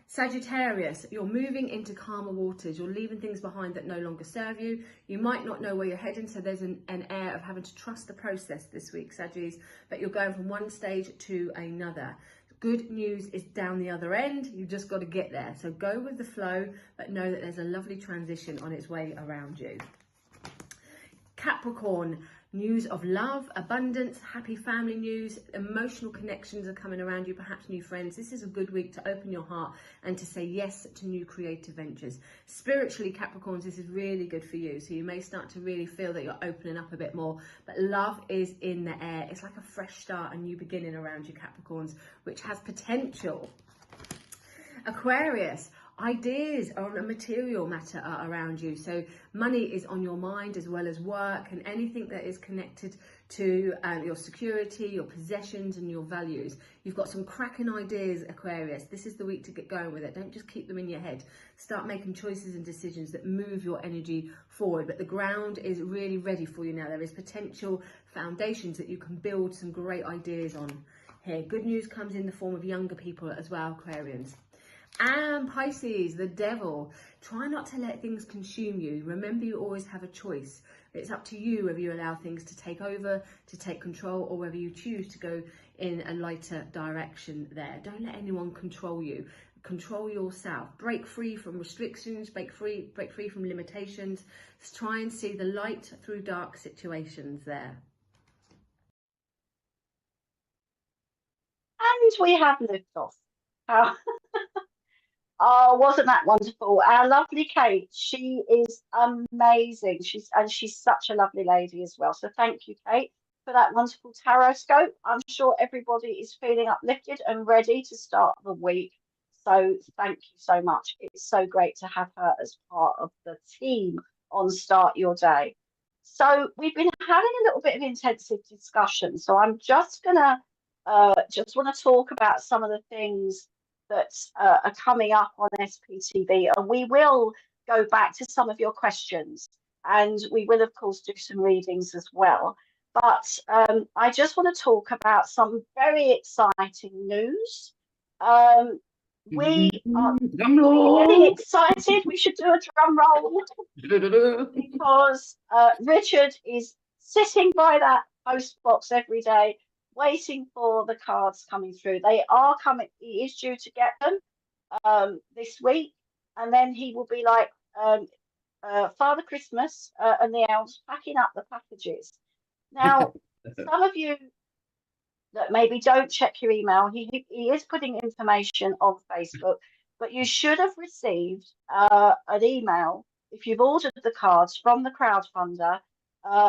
Sagittarius, you're moving into calmer waters. You're leaving things behind that no longer serve you. You might not know where you're heading, so there's an air of having to trust the process this week, Saggies, but you're going from one stage to another. Good news is down the other end. You've just got to get there. So go with the flow, but know that there's a lovely transition on its way around you. Capricorn, news of love, abundance, happy family news, emotional connections are coming around you, perhaps new friends. This is a good week to open your heart and to say yes to new creative ventures. Spiritually, Capricorns, this is really good for you. So you may start to really feel that you're opening up a bit more, but love is in the air. It's like a fresh start, a new beginning around you, Capricorns, which has potential. Aquarius, ideas on a material matter are around you. So money is on your mind as well as work and anything that is connected to your security, your possessions and your values. You've got some cracking ideas, Aquarius. This is the week to get going with it. Don't just keep them in your head. Start making choices and decisions that move your energy forward. But the ground is really ready for you now. There is potential foundations that you can build some great ideas on here. Good news comes in the form of younger people as well, Aquarians. And Pisces, the devil, try not to let things consume you. Remember, you always have a choice. It's up to you whether you allow things to take over, to take control, or whether you choose to go in a lighter direction there. Don't let anyone control you. Control yourself. Break free from restrictions, break free from limitations. Just try and see the light through dark situations there. And we have liftoff. Oh, wasn't that wonderful? Our lovely Kate, she is amazing. She's such a lovely lady as well. So thank you, Kate, for that wonderful tarot scope. I'm sure everybody is feeling uplifted and ready to start the week. So thank you so much. It's so great to have her as part of the team on Start Your Day. So we've been having a little bit of intensive discussion. So I'm just gonna just want to talk about some of the things that are coming up on SPTV, and we will go back to some of your questions, and we will of course do some readings as well. But I just want to talk about some very exciting news. We are getting excited. We should do a drum roll because Richard is sitting by that post box every day waiting for the cards coming through. They are coming. He is due to get them this week, and then he will be like Father Christmas and the elves packing up the packages. Now, some of you that maybe don't check your email, he is putting information on Facebook, but you should have received an email if you've ordered the cards from the crowdfunder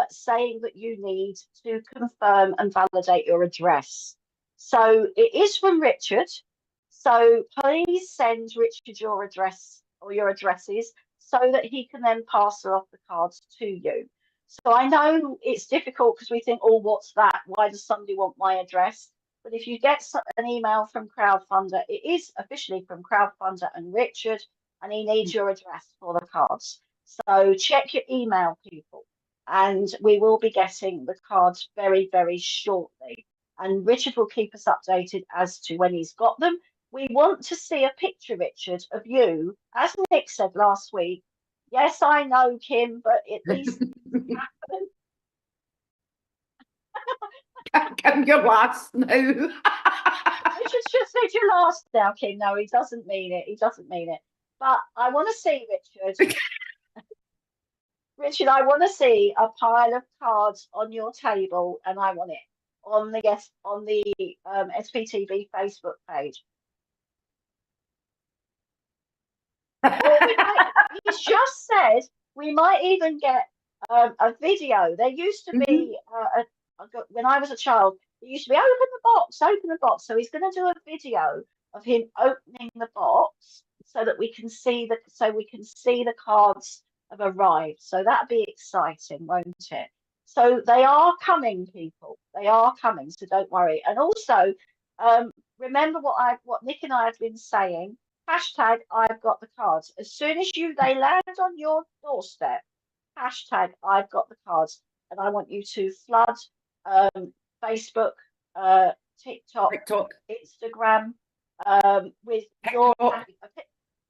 saying that you need to confirm and validate your address. So it is from Richard. So please send Richard your address or your addresses so that he can then pass off the cards to you. So I know it's difficult because we think, oh, what's that? Why does somebody want my address? But if you get an email from Crowdfunder, it is officially from Crowdfunder and Richard, and he needs your address for the cards. So check your email, people, and we will be getting the cards very, very shortly. And Richard will keep us updated as to when he's got them. We want to see a picture, Richard, of you, as Nick said last week. Yes, I know, Kim, but at least happen. Kim, you're last now. Richard's just said you're last now, Kim. No, he doesn't mean it. He doesn't mean it. But I want to see, Richard. Richard, I want to see a pile of cards on your table, and I want it on the SPTV Facebook page. He's just said we might even get a video. There used to be when I was a child, it used to be open the box, open the box. So he's going to do a video of him opening the box so that we can see the cards have arrived. So that'd be exciting, won't it? So they are coming, people. They are coming. So don't worry. And also, remember what Nick and I have been saying. Hashtag I've got the cards. As soon as they land on your doorstep, hashtag I've got the cards, and I want you to flood Facebook, TikTok, Instagram with your.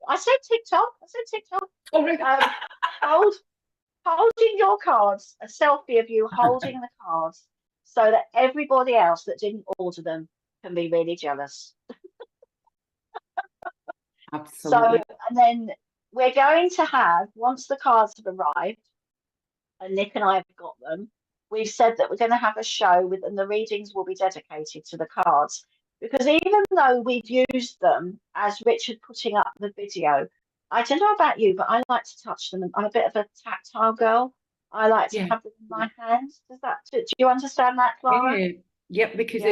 I said TikTok. Oh, right. Holding your cards, a selfie of you holding the cards, so that everybody else that didn't order them can be really jealous. Absolutely. So, and then we're going to have, once the cards have arrived, and Nick and I have got them, we've said that we're going to have a show and the readings will be dedicated to the cards. Because even though we've used them as Richard putting up the video, I don't know about you, but I like to touch them. I'm a bit of a tactile girl. I like to have them in my hands. Do you understand that, Clara? Yeah, because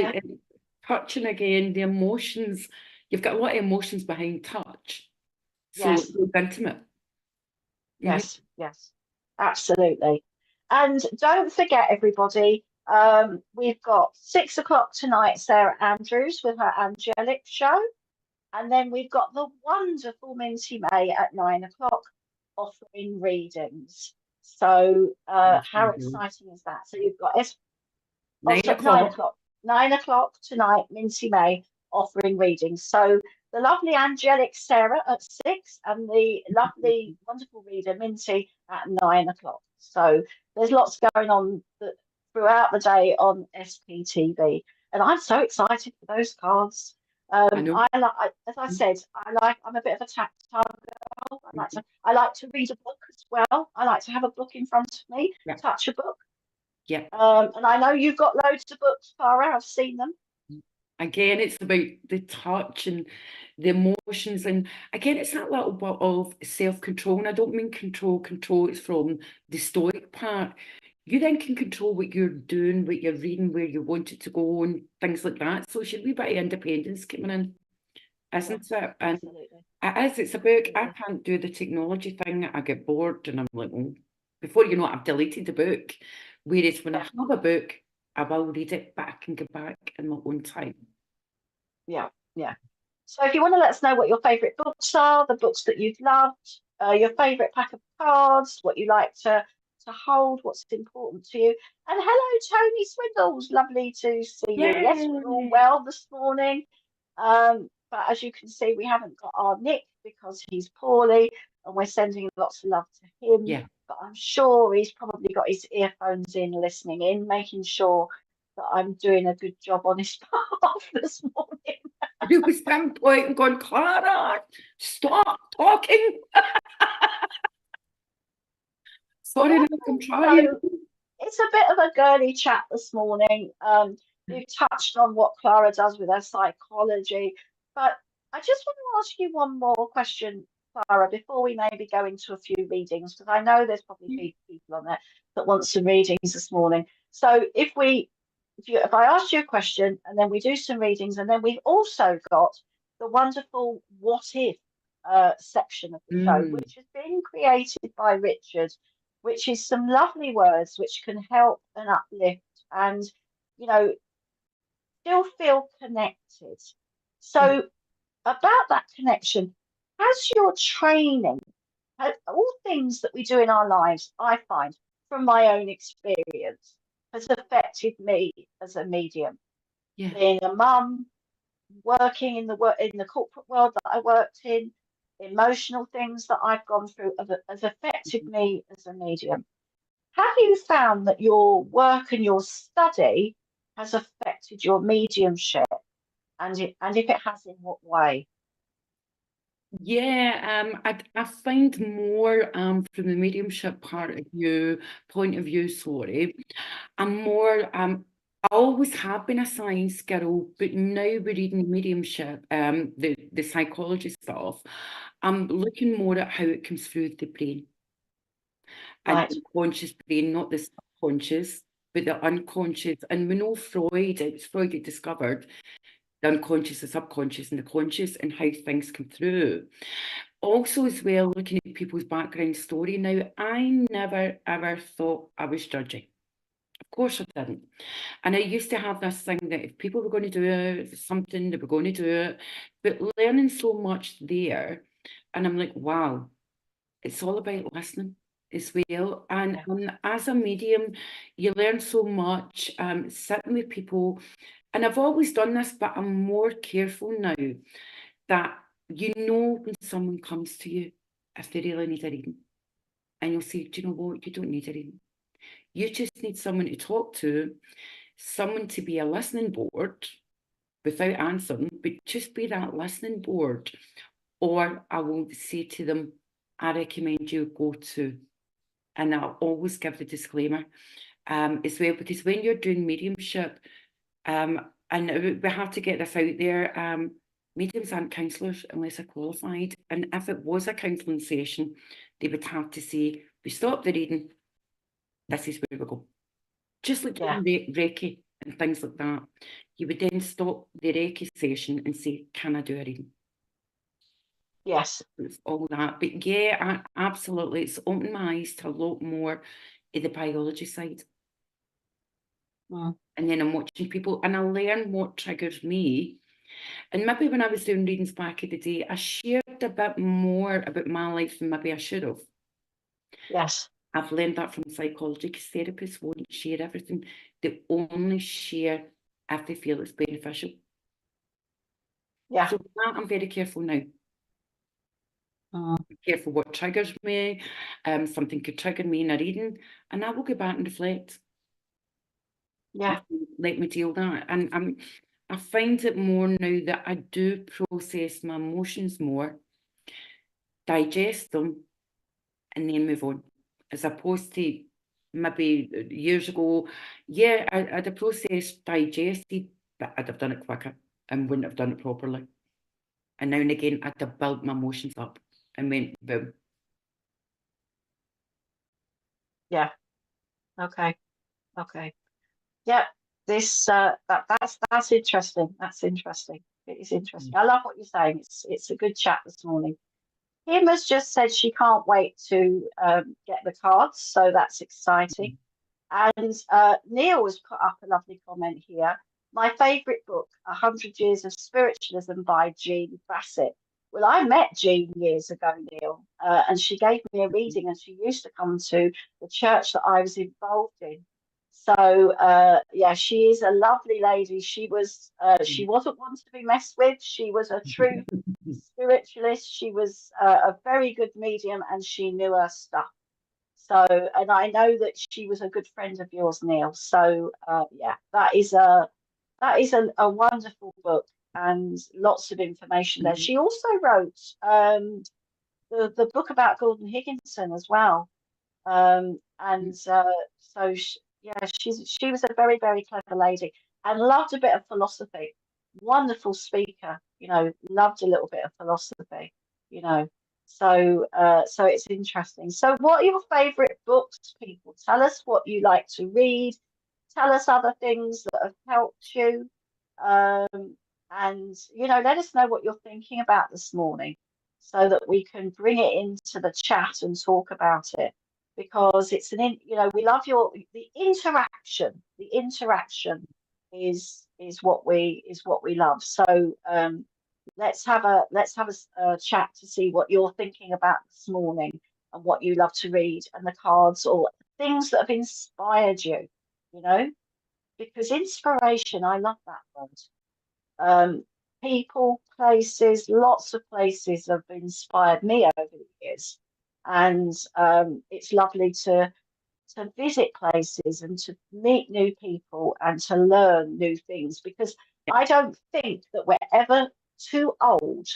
touching again, the emotions, you've got a lot of emotions behind touch. So it's intimate. Yes, yes, absolutely. And don't forget, everybody, we've got 6 o'clock tonight, Sarah Andrews with her angelic show. And then we've got the wonderful Minty May at 9 o'clock offering readings. So how exciting is that? So you've got 9 o'clock. 9 o'clock tonight, Minty May offering readings. So the lovely angelic Sarah at 6 and the lovely, wonderful reader Minty at 9 o'clock. So there's lots going on throughout the day on SPTV. And I'm so excited for those cards. As I said, I'm a bit of a tactile girl. I like to read a book as well. I like to have a book in front of me, touch a book. Yeah. And I know you've got loads of books, Clara. I've seen them. Again, it's about the touch and the emotions. And again, it's that little bit of self-control. And I don't mean control is from the stoic part. You then can control what you're doing, what you're reading, where you want it to go, and things like that. So it's a wee bit of independence coming in, isn't it? And absolutely. it's a book. I can't do the technology thing. I get bored and I'm like, before you know it, I've deleted the book. Whereas when I have a book, I will read it, but I can go back in my own time. Yeah. So if you want to let us know what your favourite books are, the books that you've loved, your favourite pack of cards, what you like to hold, what's important to you. And hello, Tony Swindles. Lovely to see you. Yes, we're all well this morning. But as you can see, we haven't got our Nick because he's poorly and we're sending lots of love to him. Yeah. But I'm sure he's probably got his earphones in, listening in, making sure that I'm doing a good job on his behalf this morning. You was standpoint and going, Clara, stop talking. Sorry, I'm trying. So, it's a bit of a girly chat this morning. We've touched on what Clara does with her psychology, but I just want to ask you one more question, Clara, before we maybe go into a few readings, because I know there's probably people on there that want some readings this morning. So if I ask you a question and then we do some readings, and then we've also got the wonderful what if section of the show, which has been created by Richard, which is some lovely words which can help and uplift and, still feel connected. So about that connection, has your training, all things that we do in our lives, I find from my own experience, has affected me as a medium. Being a mum, working in the corporate world that I worked in, emotional things that I've gone through has affected me as a medium. Have you found that your work and your study has affected your mediumship? And if it has, in what way? Yeah, I find more from the mediumship point of view, sorry. I'm more I always have been a science girl, but now we're reading mediumship, the psychology stuff. I'm looking more at how it comes through the brain. And the conscious brain, not the subconscious. but the unconscious, and we know Freud, it was Freud that discovered the unconscious, the subconscious, and the conscious, and how things come through. Also, as well, looking at people's background story. Now, I never ever thought I was judging. Of course I didn't. And I used to have this thing that if people were going to do something, they were going to do it. But learning so much there, and I'm like, wow, it's all about listening as well. And as a medium, you learn so much, sitting with people. And I've always done this, but I'm more careful now that you know when someone comes to you, if they really need a reading. And you'll say, do you know what? You don't need a reading. You just need someone to talk to, someone to be a listening board without answering, but just be that listening board. Or I will say to them, I recommend you go to, and I'll always give the disclaimer as well, because when you're doing mediumship, and we have to get this out there, mediums aren't counsellors unless they're qualified. And if it was a counselling session, they would have to say, we stop the reading, this is where we go. Just like doing Reiki and things like that. You would then stop the Reiki session and say, can I do a reading? Yes. It's all that. But yeah, absolutely. It's opened my eyes to a lot more in the biology side. Mm. And then I'm watching people and I learn what triggers me. And maybe when I was doing readings back in the day, I shared a bit more about my life than maybe I should have. Yes. I've learned that from psychology, because therapists won't share everything. They only share if they feel it's beneficial. Yeah. So that I'm very careful now. Be careful what triggers me. Something could trigger me in a reading, and I will go back and reflect. Yeah. Let me deal with that. And I find it more now that I do process my emotions more, digest them, and then move on. As opposed to maybe years ago, yeah, I'd have processed, digested, but I'd have done it quicker and wouldn't have done it properly. And now and again, I'd have built my emotions up and went boom. Yeah. Okay. Okay. Yeah. This that's interesting. That's interesting. It is interesting. I love what you're saying. It's a good chat this morning. Kim has just said she can't wait to get the cards, so that's exciting. And Neil has put up a lovely comment here. My favourite book, 100 Years of Spiritualism by Jean Bassett. Well, I met Jean years ago, Neil, and she gave me a reading, and she used to come to the church that I was involved in. So, yeah, she is a lovely lady. She wasn't one to be messed with. She was a true spiritualist. She was a very good medium, and she knew her stuff. So, and I know that she was a good friend of yours, Neil. So, yeah, that is a wonderful book and lots of information there. She also wrote the book about Gordon Higginson as well. And so yeah, she was a very, very clever lady and loved a bit of philosophy. Wonderful speaker, loved a little bit of philosophy, you know. So it's interesting. So what are your favorite books, people? Tell us what you like to read. Tell us other things that have helped you. And let us know what you're thinking about this morning so that we can bring it into the chat and talk about it, because it's we love the interaction. The interaction is what we love. So let's have a chat to see what you're thinking about this morning and what you love to read, and the cards or things that have inspired you, because inspiration, I love that word. People, places, lots of places have inspired me over the years, and it's lovely to visit places and to meet new people and to learn new things, because I don't think that we're ever too old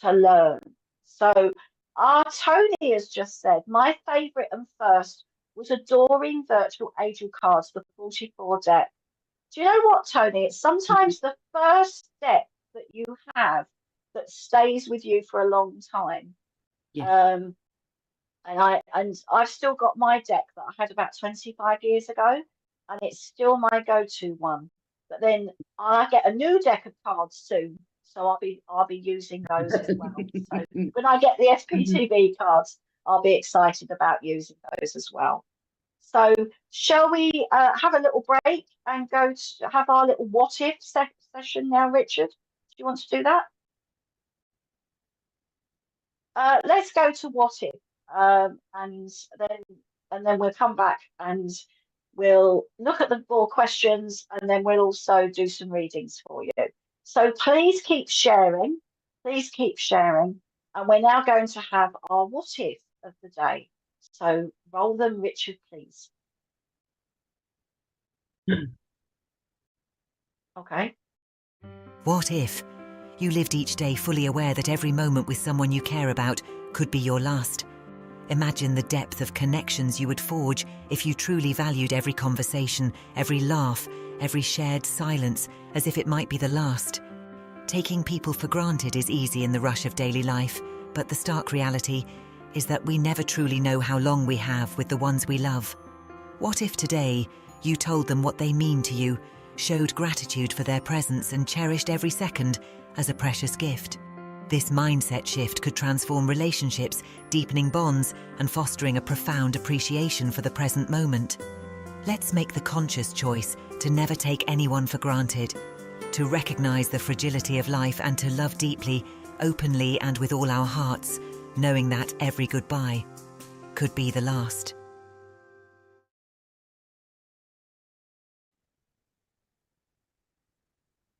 to learn. So our Tony has just said, my favourite and first was Adoring Virtual Angel Cards, the 44 deck. Do you know what, Tony? It's sometimes the first deck that you have that stays with you for a long time. Yeah. And I've still got my deck that I had about 25 years ago, and it's still my go-to one. But then I get a new deck of cards soon, so I'll be using those as well. So when I get the SPTV cards, I'll be excited about using those as well. So shall we have a little break and go to have our little what if session now, Richard? Do you want to do that? Let's go to what if, and then we'll come back and we'll look at the 4 questions, and then we'll also do some readings for you. So please keep sharing. Please keep sharing. And we're now going to have our what if of the day. So roll them, Richard, please. Okay. What if you lived each day fully aware that every moment with someone you care about could be your last? Imagine the depth of connections you would forge if you truly valued every conversation, every laugh, every shared silence, as if it might be the last. Taking people for granted is easy in the rush of daily life, but the stark reality is that we never truly know how long we have with the ones we love. What if today you told them what they mean to you, showed gratitude for their presence, and cherished every second as a precious gift? This mindset shift could transform relationships, deepening bonds, and fostering a profound appreciation for the present moment. Let's make the conscious choice to never take anyone for granted, to recognize the fragility of life, and to love deeply, openly, and with all our hearts, knowing that every goodbye could be the last.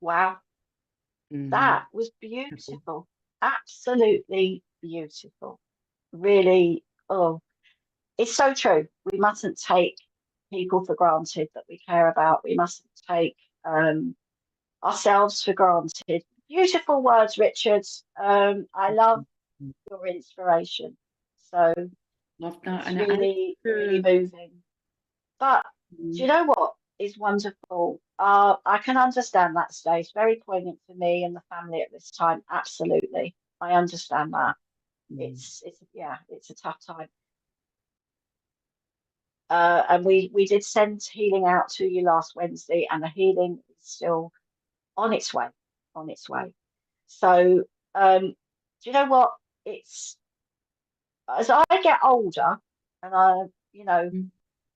Wow. That was beautiful. Absolutely beautiful. Really, oh, it's so true. We mustn't take people for granted that we care about. We mustn't take ourselves for granted. Beautiful words, Richard. I love your inspiration. So Love that. it's really, really moving. But do you know what is wonderful? I can understand that stage. Very poignant for me and the family at this time. Absolutely. I understand that. It's a tough time. And we did send healing out to you last Wednesday, and the healing is still on its way, on its way. So do you know what? It's as I get older, and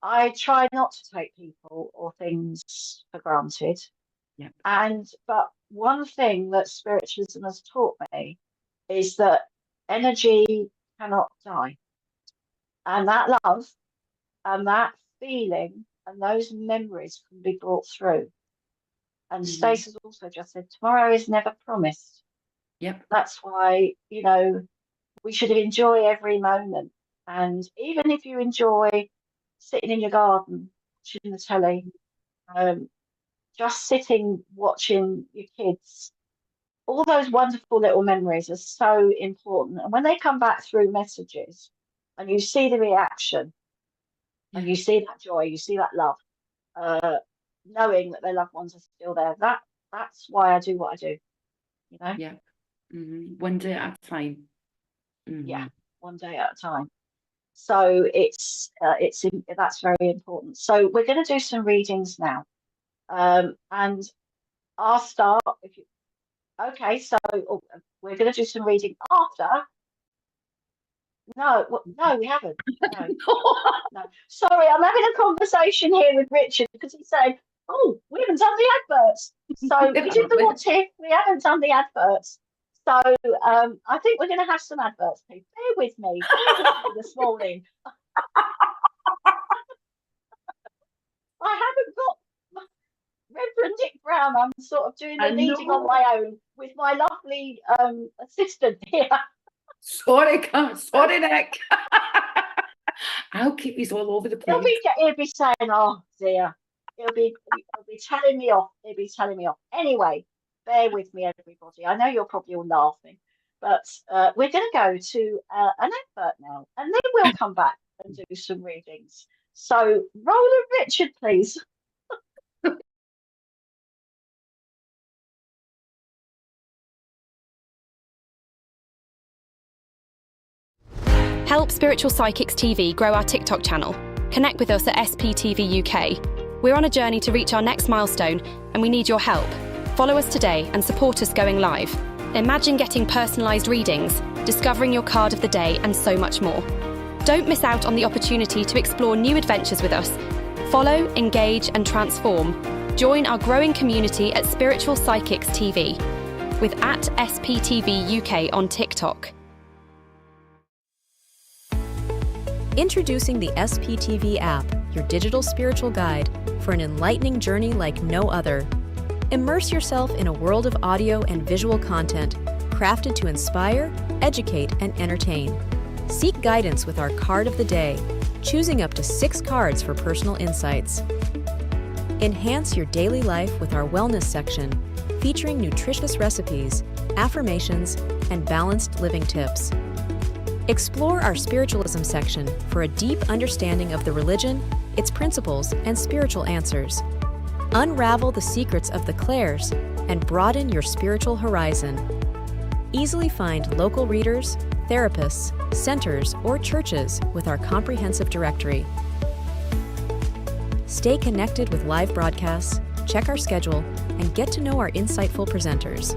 I try not to take people or things for granted. Yeah. But one thing that spiritualism has taught me is that energy cannot die. And that love and that feeling and those memories can be brought through. And Stacey has also just said, tomorrow is never promised. Yep. That's why, we should enjoy every moment. And even if you enjoy sitting in your garden, watching the telly, just sitting, watching your kids, all those wonderful little memories are so important. And when they come back through messages and you see the reaction and you see that joy, you see that love, knowing that their loved ones are still there, that's why I do what I do, Yeah. One day at a time. Yeah, one day at a time. So that's very important. So we're going to do some readings now, and I'll start. So we're going to do some reading after. No, we haven't. No, no. Sorry, I'm having a conversation here with Richard because he's saying, "Oh, we haven't done the adverts." So we did the what if. We haven't done the adverts. So I think we're going to have some adverts. Please bear with me this morning. I haven't got Reverend Nick Brown. I'm sort of doing the leading on my own with my lovely assistant here. Sorry, Nick. I'll keep these all over the place. He'll be saying, "Oh dear." He'll be telling me off. He'll be telling me off. Anyway, bear with me, everybody. I know you're probably all laughing, but we're going to go to an advert now, and then we'll come back and do some readings. So, Roland Richard, please. Help Spiritual Psychics TV grow our TikTok channel. Connect with us at SPTV UK. We're on a journey to reach our next milestone, and we need your help. Follow us today and support us going live. Imagine getting personalised readings, discovering your card of the day, and so much more. Don't miss out on the opportunity to explore new adventures with us. Follow, engage, and transform. Join our growing community at Spiritual Psychics TV with @SPTV UK on TikTok. Introducing the SPTV app, your digital spiritual guide for an enlightening journey like no other. Immerse yourself in a world of audio and visual content crafted to inspire, educate, and entertain. Seek guidance with our card of the day, choosing up to 6 cards for personal insights. Enhance your daily life with our wellness section, featuring nutritious recipes, affirmations, and balanced living tips. Explore our spiritualism section for a deep understanding of the religion, its principles, and spiritual answers. Unravel the secrets of the clairs and broaden your spiritual horizon. Easily find local readers, therapists, centers, or churches with our comprehensive directory. Stay connected with live broadcasts, check our schedule, and get to know our insightful presenters.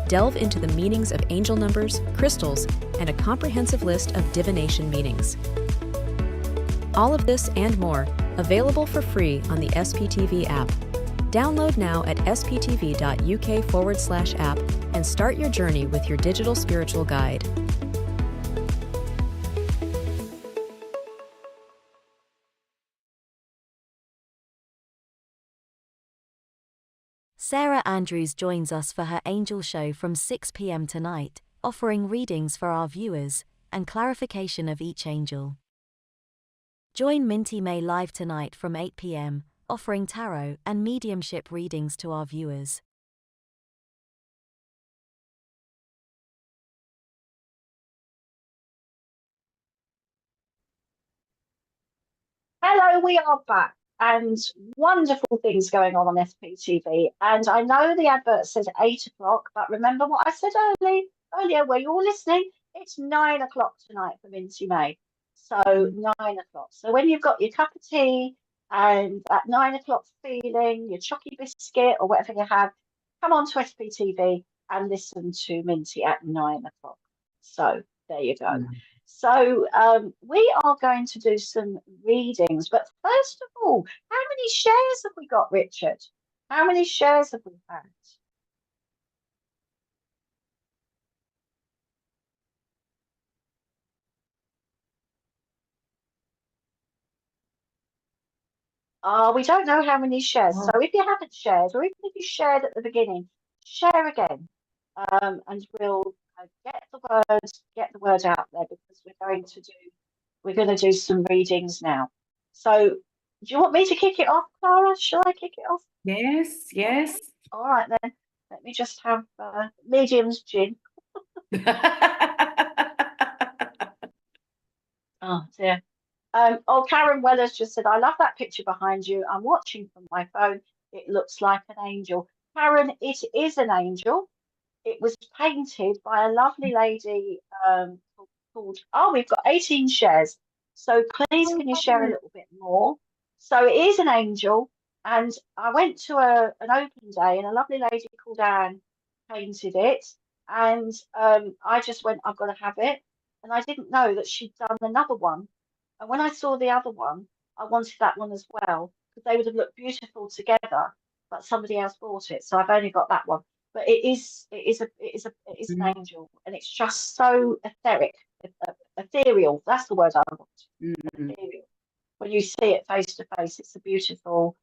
Delve into the meanings of angel numbers, crystals, and a comprehensive list of divination meanings. All of this and more, available for free on the SPTV app. Download now at sptv.uk/app and start your journey with your digital spiritual guide. Sarah Andrews joins us for her Angel Show from 6 p.m. tonight, offering readings for our viewers and clarification of each angel. Join Minty May live tonight from 8 p.m, offering tarot and mediumship readings to our viewers. Hello, we are back, and wonderful things going on SPTV. And I know the advert says 8 o'clock, but remember what I said earlier where you're listening? It's 9 o'clock tonight for Minty May. So 9 o'clock. So when you've got your cup of tea and that 9 o'clock feeling, your chocky biscuit or whatever you have, come on to SPTV and listen to Minty at 9 o'clock. So there you go. So we are going to do some readings, but first of all, how many shares have we got, Richard? How many shares have we had? We don't know how many shares. So if you haven't shared, or even if you shared at the beginning, share again, and we'll get the word out there, because we're going to do some readings now. So, do you want me to kick it off, Clara? Shall I kick it off? Yes, yes. All right then. Let me just have medium's gin. Oh dear. Karen Weller's just said, I love that picture behind you. I'm watching from my phone. It looks like an angel. Karen, it is an angel. It was painted by a lovely lady called, we've got 18 shares. So please, can you share a little bit more? So it is an angel. And I went to an open day, and a lovely lady called Anne painted it. And I just went, I've got to have it. And I didn't know that she'd done another one. And when I saw the other one, I wanted that one as well, because they would have looked beautiful together, but somebody else bought it. So I've only got that one. But it is an angel, and it's just so ethereal. That's the word I want. Ethereal. When you see it face to face, it's a beautiful.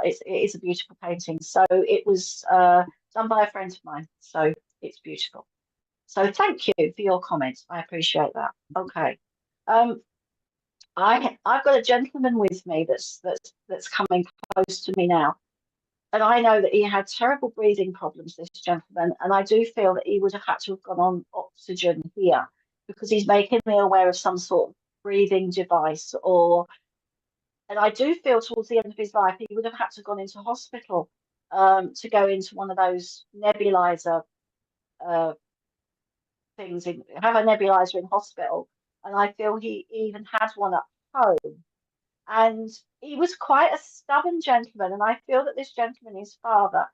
It is a beautiful painting. So it was done by a friend of mine. So it's beautiful. So thank you for your comments. I appreciate that. Okay. I've got a gentleman with me that's coming close to me now. And I know that he had terrible breathing problems, this gentleman, and I do feel that he would have had to have gone on oxygen here, because he's making me aware of some sort of breathing device, and I do feel towards the end of his life he would have had to have gone into hospital to go into one of those nebulizer things, have a nebulizer in hospital, and I feel he even had one at home. And he was quite a stubborn gentleman, and I feel that this gentleman is father,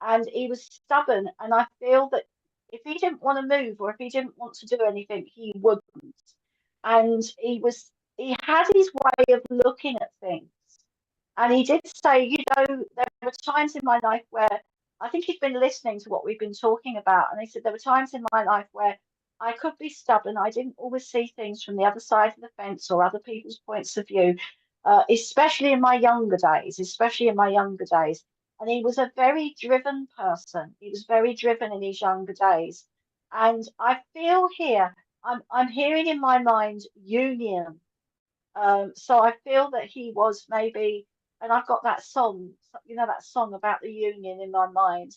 and he was stubborn, and I feel that if he didn't want to move or if he didn't want to do anything, he wouldn't. And he had his way of looking at things. And he did say, there were times in my life where I think he'd been listening to what we've been talking about. And he said, there were times in my life where I could be stubborn. I didn't always see things from the other side of the fence or other people's points of view, especially in my younger days. And he was a very driven person. He was very driven in his younger days. And I feel here, I'm hearing in my mind union. So I feel that he was maybe, and I've got that song, that song about the union in my mind.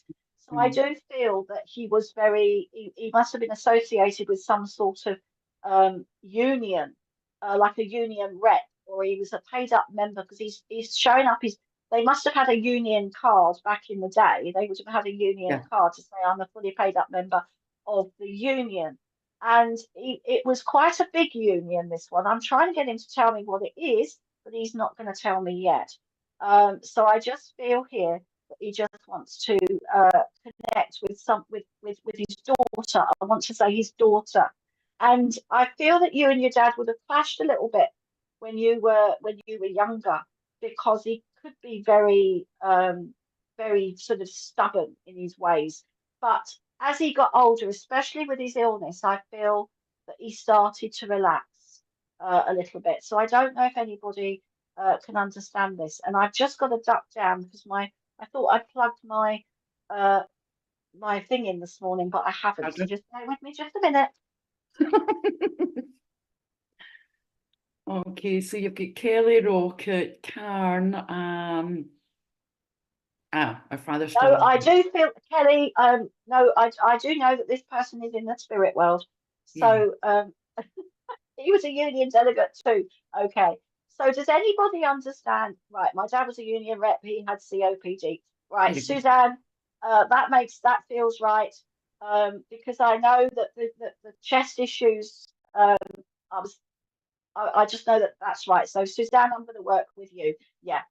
So I do feel that he was he must have been associated with some sort of union, like a union rep, or he was a paid up member because he's showing up they must have had a union card back in the day. They would have had a union card to say, I'm a fully paid up member of the union. And it was quite a big union, this one. I'm trying to get him to tell me what it is, but he's not going to tell me yet. So I just feel here that he just wants to connect with his daughter. I want to say his daughter. And I feel that you and your dad would have clashed a little bit when you were younger, because he could be very very sort of stubborn in his ways. But as he got older, especially with his illness, I feel that he started to relax a little bit. So I don't know if anybody can understand this. And I've just got to duck down because I thought I plugged my my thing in this morning, but I haven't. So just bear with me just a minute. Okay, so you've got Kelly, Rocket, Karen, my father's still. No, I do feel, Kelly, no, I do know that this person is in the spirit world. So he was a union delegate too. Okay. So does anybody understand? Right, my dad was a union rep, he had COPD. Right, Suzanne, that feels right. Because I know that the chest issues, I just know that that's right. So Suzanne, I'm going to work with you. Yeah.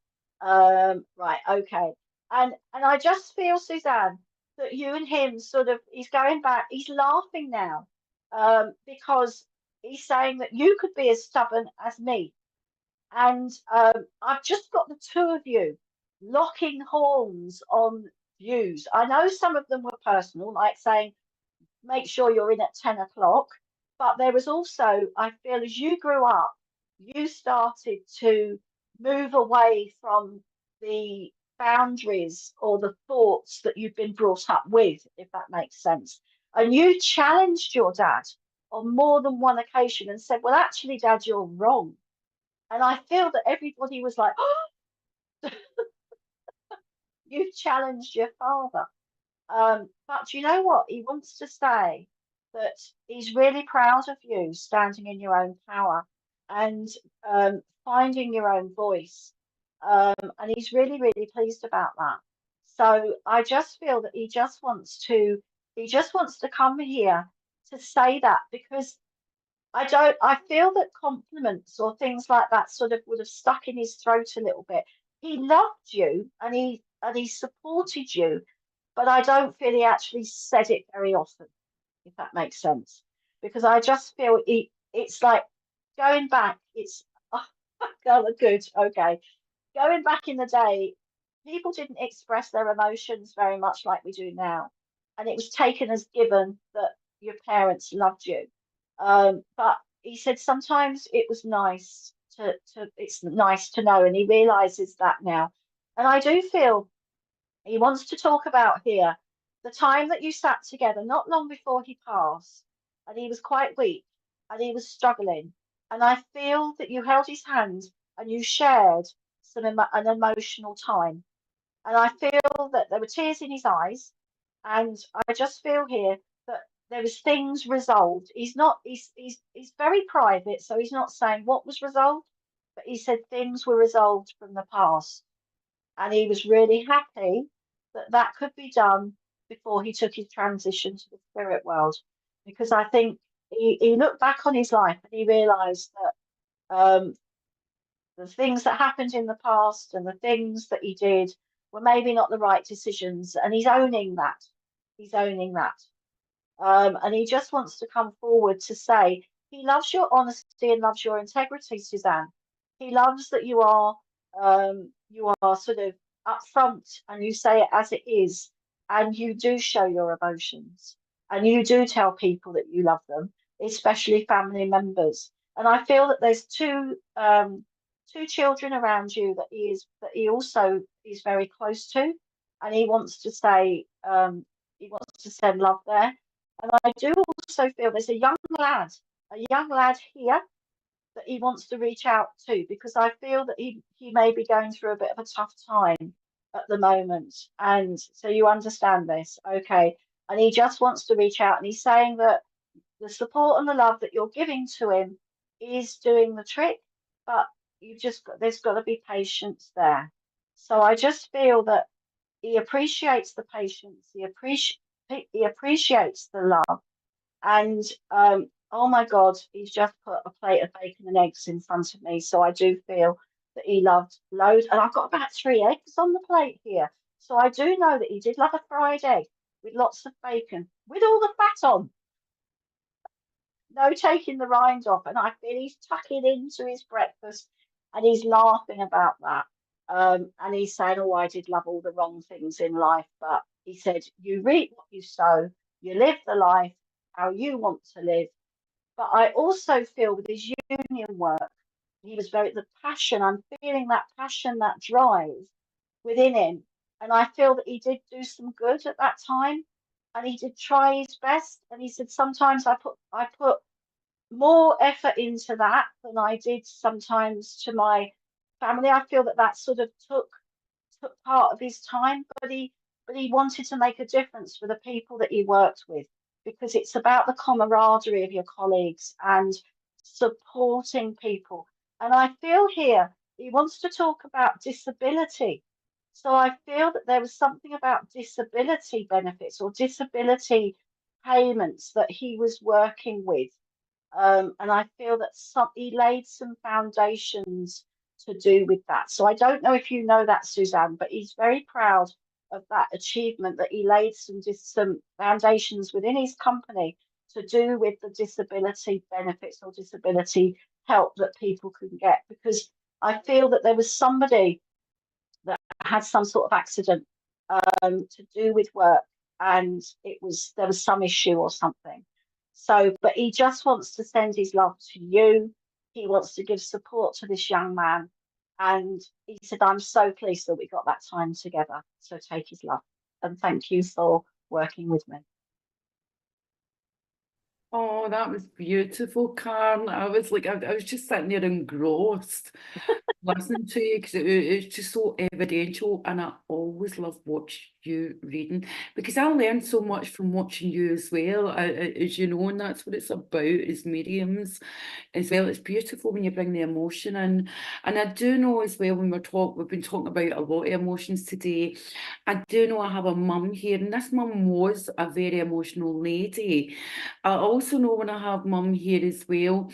Right. Okay. And I just feel, Suzanne, that you and him sort of, he's going back. He's laughing now, because he's saying that you could be as stubborn as me. And I've just got the two of you locking horns on views. I know some of them were personal, like saying, make sure you're in at 10 o'clock. But there was also, I feel, as you grew up, you started to move away from the boundaries or the thoughts that you've been brought up with, if that makes sense. And you challenged your dad on more than one occasion and said, well, actually, Dad, you're wrong. And I feel that everybody was like, oh, you've challenged your father. But you know what? He wants to say that he's really proud of you standing in your own power and finding your own voice. And he's really, really pleased about that. So I just feel that he just wants to come here to say that, because I feel that compliments or things like that sort of would have stuck in his throat a little bit. He loved you and he supported you, but I don't feel he actually said it very often, if that makes sense. Because I just feel it's like going back, oh, good, okay. Going back in the day, people didn't express their emotions very much like we do now. And it was taken as given that your parents loved you. But he said sometimes it was nice it's nice to know, and he realizes that now. And I do feel he wants to talk about here the time that you sat together not long before he passed, and he was quite weak and he was struggling. And I feel that you held his hand and you shared an emotional time. And I feel that there were tears in his eyes. And I just feel here that there was things resolved. He's very private, so he's not saying what was resolved, but he said things were resolved from the past. And he was really happy that that could be done before he took his transition to the spirit world, because I think he looked back on his life and he realised that the things that happened in the past and the things that he did were maybe not the right decisions, and he's owning that. He's owning that. And he just wants to come forward to say he loves your honesty and loves your integrity, Suzanne. He loves that you are sort of upfront and you say it as it is, and you do show your emotions, and you do tell people that you love them, especially family members. And I feel that there's two children around you that he also is very close to, and he wants to say he wants to send love there. And I do also feel there's a young lad here that he wants to reach out to, because I feel that he may be going through a bit of a tough time at the moment. And so you understand this, okay? And he just wants to reach out, and he's saying that the support and the love that you're giving to him is doing the trick, but there's got to be patience there. So I just feel that he appreciates the patience, he appreciates the love, and oh my God, he's just put a plate of bacon and eggs in front of me. So I do feel that he loved loads, and I've got about 3 eggs on the plate here. So I do know that he did love a fried egg with lots of bacon, with all the fat on. No taking the rind off, and I feel he's tucking into his breakfast, and he's laughing about that. And he's saying, "Oh, I did love all the wrong things in life," but he said, "You reap what you sow. You live the life how you want to live." But I also feel with his union work, he was the passion. I'm feeling that passion, that drive within him, and I feel that he did do some good at that time, and he did try his best. And he said, "Sometimes I put more effort into that than I did sometimes to my family." I feel that that sort of took part of his time, but he wanted to make a difference for the people that he worked with, because it's about the camaraderie of your colleagues and supporting people. And I feel here he wants to talk about disability. So I feel that there was something about disability benefits or disability payments that he was working with. And I feel that he laid some foundations to do with that. So I don't know if you know that, Suzanne, but he's very proud of that achievement, that he laid some foundations within his company to do with the disability benefits or disability help that people can get. Because I feel that there was somebody that had some sort of accident to do with work, and there was some issue or something. So, but he just wants to send his love to you. He wants to give support to this young man. And he said, "I'm so pleased that we got that time together. So take his love. And thank you for working with me." Oh, that was beautiful, Karen. I was like, I was just sitting there engrossed listening to you, because it's just so evidential, and I always love watching you reading, because I learned so much from watching you as well, as you know, and that's what it's about, is mediums as well. It's beautiful when you bring the emotion in, and I do know as well, when we've been talking about a lot of emotions today. I do know I have a mum here, and this mum was a very emotional lady. I also know when I have mum here as well,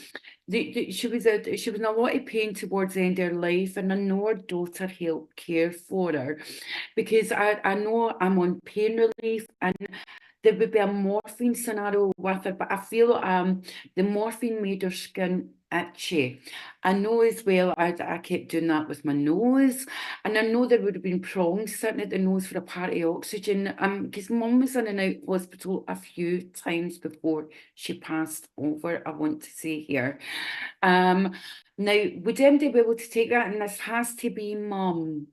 she was in a lot of pain towards the end of her life, and I know her daughter helped care for her, because I know I'm on pain relief, and there would be a morphine scenario with her, but I feel the morphine made her skin itchy. I know as well, I kept doing that with my nose, and I know there would have been prongs sitting at the nose for a part of oxygen, because mum was in and out hospital a few times before she passed over, I want to say here. Now, would anybody be able to take that? And this has to be mum.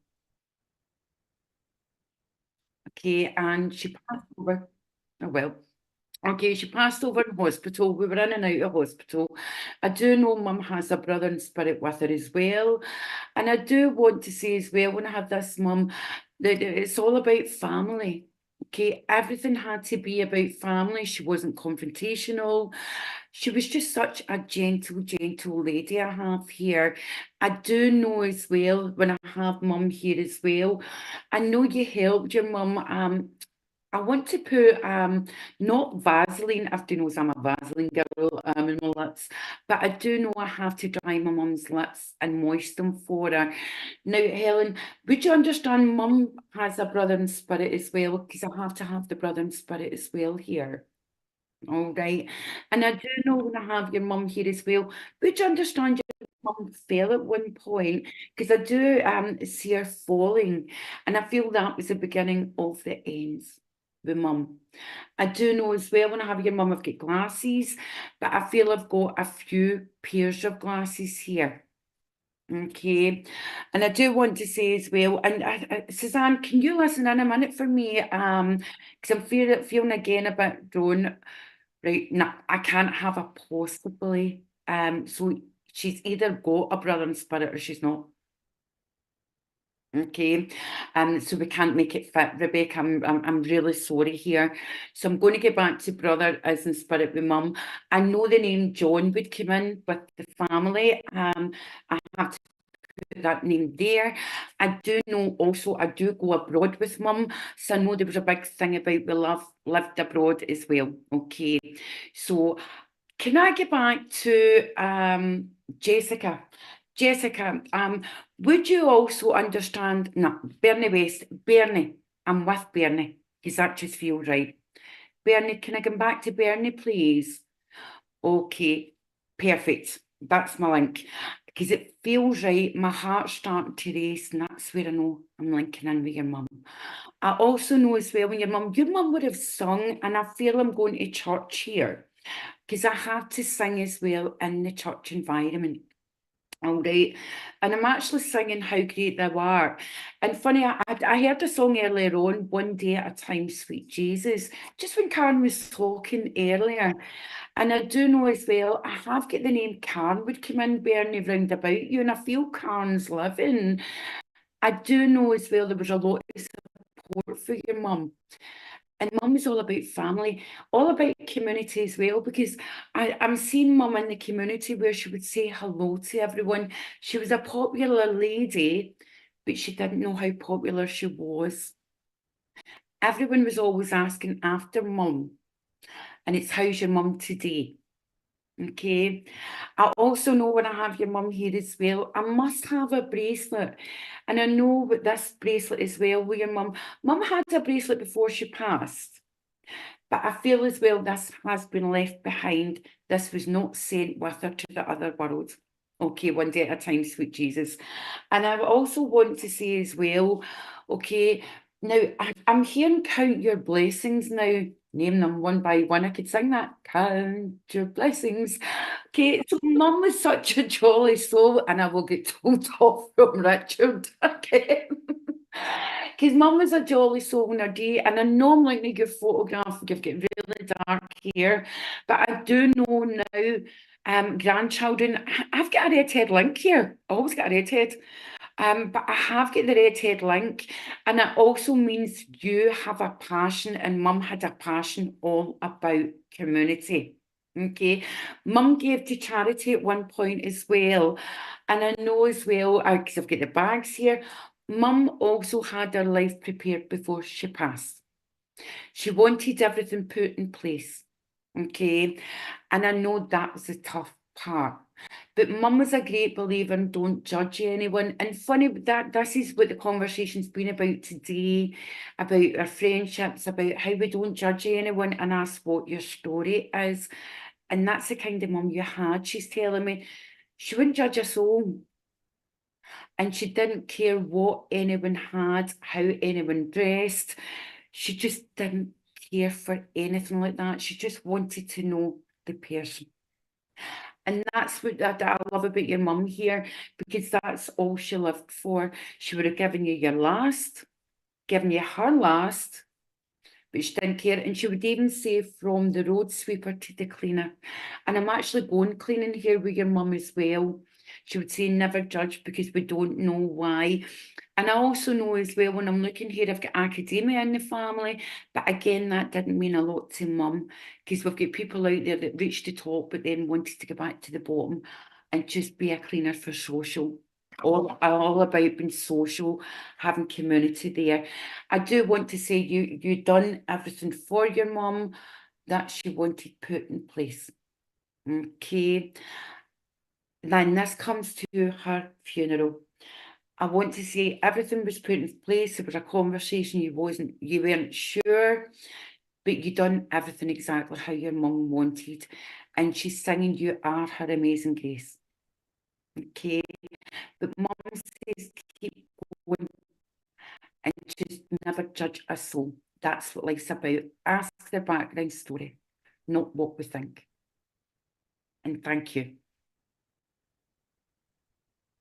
Okay, and she passed over. Oh, well. Okay, she passed over in hospital. We were in and out of hospital. I do know mum has a brother in spirit with her as well. And I do want to say as well, when I have this mum, that it's all about family. Okay, everything had to be about family. She wasn't confrontational. She was just such a gentle, gentle lady I have here. I do know as well, when I have mum here as well, I know you helped your mum I want to put not Vaseline. Everybody knows I'm a Vaseline girl in my lips, but I do know I have to dry my mum's lips and moisten them for her. Now, Helen, would you understand mum has a brother in spirit as well? Because I have to have the brother in spirit as well here. All right. And I do know when I have your mum here as well, would you understand your mum fell at one point? Because I do see her falling, and I feel that was the beginning of the ends with mum. I do know as well when I have your mum, I've got glasses, but I feel I've got a few pairs of glasses here. Okay, and I do want to say as well, and Suzanne, can you listen in a minute for me? Because I'm feeling again a bit drawn. Right, no, I can't have a possibly. So she's either got a brother in spirit or she's not. Okay, so we can't make it fit, Rebecca. I'm really sorry here. So I'm going to get back to brother as in spirit with mum. I know the name John would come in with the family. I have to put that name there. I do know also I do go abroad with mum, so I know there was a big thing about we lived abroad as well. Okay, so can I get back to Jessica? Jessica, would you also understand? No, Bernie West, Bernie, I'm with Bernie because that just feels right. Bernie, can I come back to Bernie, please? Okay, perfect. That's my link. Because it feels right, my heart's starting to race, and that's where I know I'm linking in with your mum. I also know as well when your mum would have sung, and I feel I'm going to church here, because I have to sing as well in the church environment. All right, and I'm actually singing How Great Thou Art. And funny, I heard a song earlier on, One Day at a Time, Sweet Jesus, just when Karen was talking earlier. And I do know as well, I have got the name Karen would come in, Bernie, round about you, and I feel Karen's living. I do know as well there was a lot of support for your mum. And mum is all about family, all about community as well, because I'm seeing mum in the community where she would say hello to everyone. She was a popular lady, but she didn't know how popular she was. Everyone was always asking after mum, and it's how's your mum today? Okay. I also know when I have your mum here as well, I must have a bracelet. And I know with this bracelet as well, with your mum had a bracelet before she passed. But I feel as well this has been left behind. This was not sent with her to the other world. Okay, one day at a time, sweet Jesus. And I also want to say as well, okay, now I'm hearing count your blessings now. Name them one by one. I could sing that. Count your blessings. Okay, so mum was such a jolly soul, and I will get told off from Richard. Okay. Because mum was a jolly soul in her day, and I know I'm looking at your photograph, you've got really dark hair, but I do know now, grandchildren, I've got a redhead link here. I always got a redhead. But I have got the redhead link, and it also means you have a passion, and mum had a passion all about community. Okay, mum gave to charity at one point as well, and I know as well, because I've got the bags here, mum also had her life prepared before she passed. She wanted everything put in place, okay, and I know that was the tough part. But mum was a great believer in don't judge anyone. And funny that this is what the conversation's been about today, about our friendships, about how we don't judge anyone and ask what your story is. And that's the kind of mum you had. She's telling me she wouldn't judge a soul. And she didn't care what anyone had, how anyone dressed. She just didn't care for anything like that. She just wanted to know the person. And that's what I love about your mum here, because that's all she lived for. She would have given you your last, given you her last, but she didn't care. And she would even say from the road sweeper to the cleaner. And I'm actually going cleaning here with your mum as well. She would say never judge because we don't know why. And I also know as well, when I'm looking here, I've got academia in the family, but again, that didn't mean a lot to mum, because we've got people out there that reached the top, but then wanted to go back to the bottom and just be a cleaner for social. all about being social, having community there. I do want to say you done everything for your mum that she wanted put in place. Okay. Then this comes to her funeral. I want to say everything was put in place. There was a conversation, you weren't sure, but you done everything exactly how your mum wanted. And she's singing You Are Her Amazing Grace. Okay. But mum says keep going and just never judge a soul. That's what life's about. Ask their background story, not what we think. And thank you.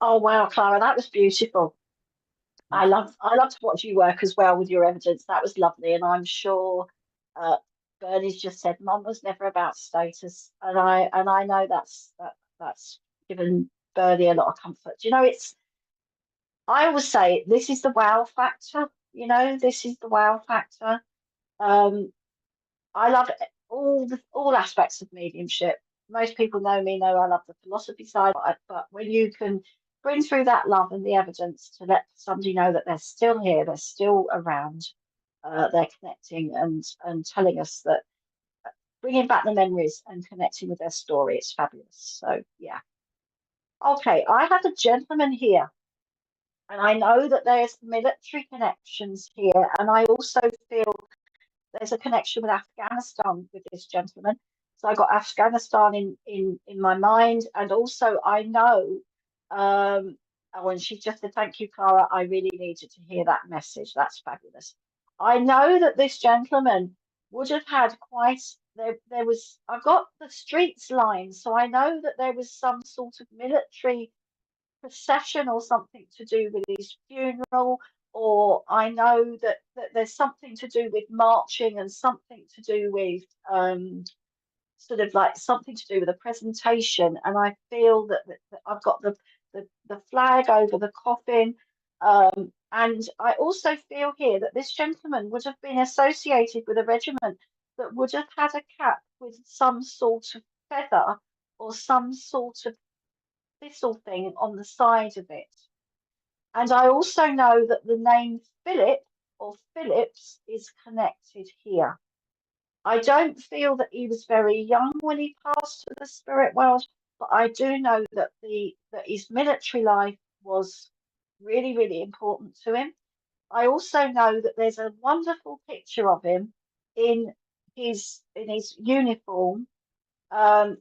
Oh wow, Clara, that was beautiful. I love to watch you work as well with your evidence. That was lovely, and I'm sure Bernie's just said Mum was never about status, and I know that's given Bernie a lot of comfort. You know, I always say this is the wow factor. You know, this is the wow factor. I love all aspects of mediumship. Most people know I love the philosophy side, but when you can bring through that love and the evidence to let somebody know that they're still here, they're still around, they're connecting and telling us that, bringing back the memories and connecting with their story, it's fabulous. So yeah. Okay, I have a gentleman here, and I know that there's military connections here, and I also feel there's a connection with Afghanistan with this gentleman. So I got Afghanistan in my mind, and also I know. Oh, and she just said, "Thank you, Clara. I really needed to hear that message. That's fabulous." I know that this gentleman would have had quite there. There was I've got the streets line, so I know that there was some sort of military procession or something to do with his funeral, or I know that there's something to do with marching and something to do with sort of like something to do with a presentation. And I feel that I've got the flag over the coffin. And I also feel here that this gentleman would have been associated with a regiment that would have had a cap with some sort of feather or some sort of thistle thing on the side of it. And I also know that the name Philip or Phillips is connected here. I don't feel that he was very young when he passed to the spirit world, but I do know that his military life was really, really important to him. I also know that there's a wonderful picture of him in his uniform, in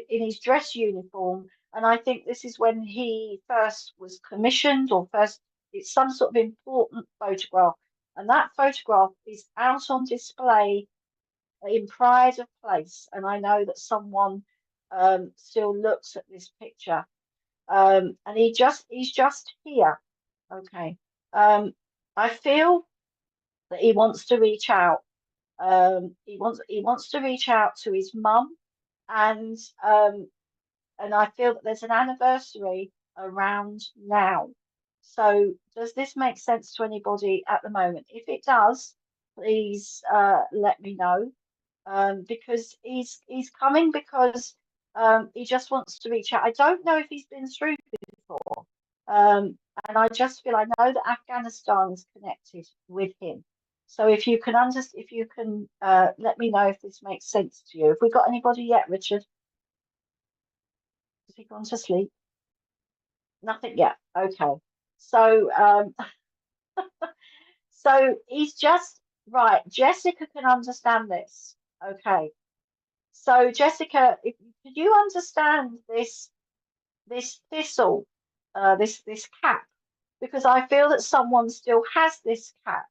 his dress uniform. And I think this is when he first was commissioned, or first, it's some sort of important photograph. And that photograph is out on display in pride of place. And I know that someone still looks at this picture. And he's just here. Okay. I feel that he wants to reach out. He wants to reach out to his mum, and I feel that there's an anniversary around now. So does this make sense to anybody at the moment? If it does, please let me know, because he's coming because he just wants to reach out. I don't know if he's been through before, and I just feel I know that Afghanistan is connected with him. So if you can let me know if this makes sense to you. Have we got anybody yet, Richard? Has he gone to sleep? Nothing yet. Okay. So so he's just right. Jessica can understand this. Okay. So Jessica, could you understand this thistle, this cap? Because I feel that someone still has this cap,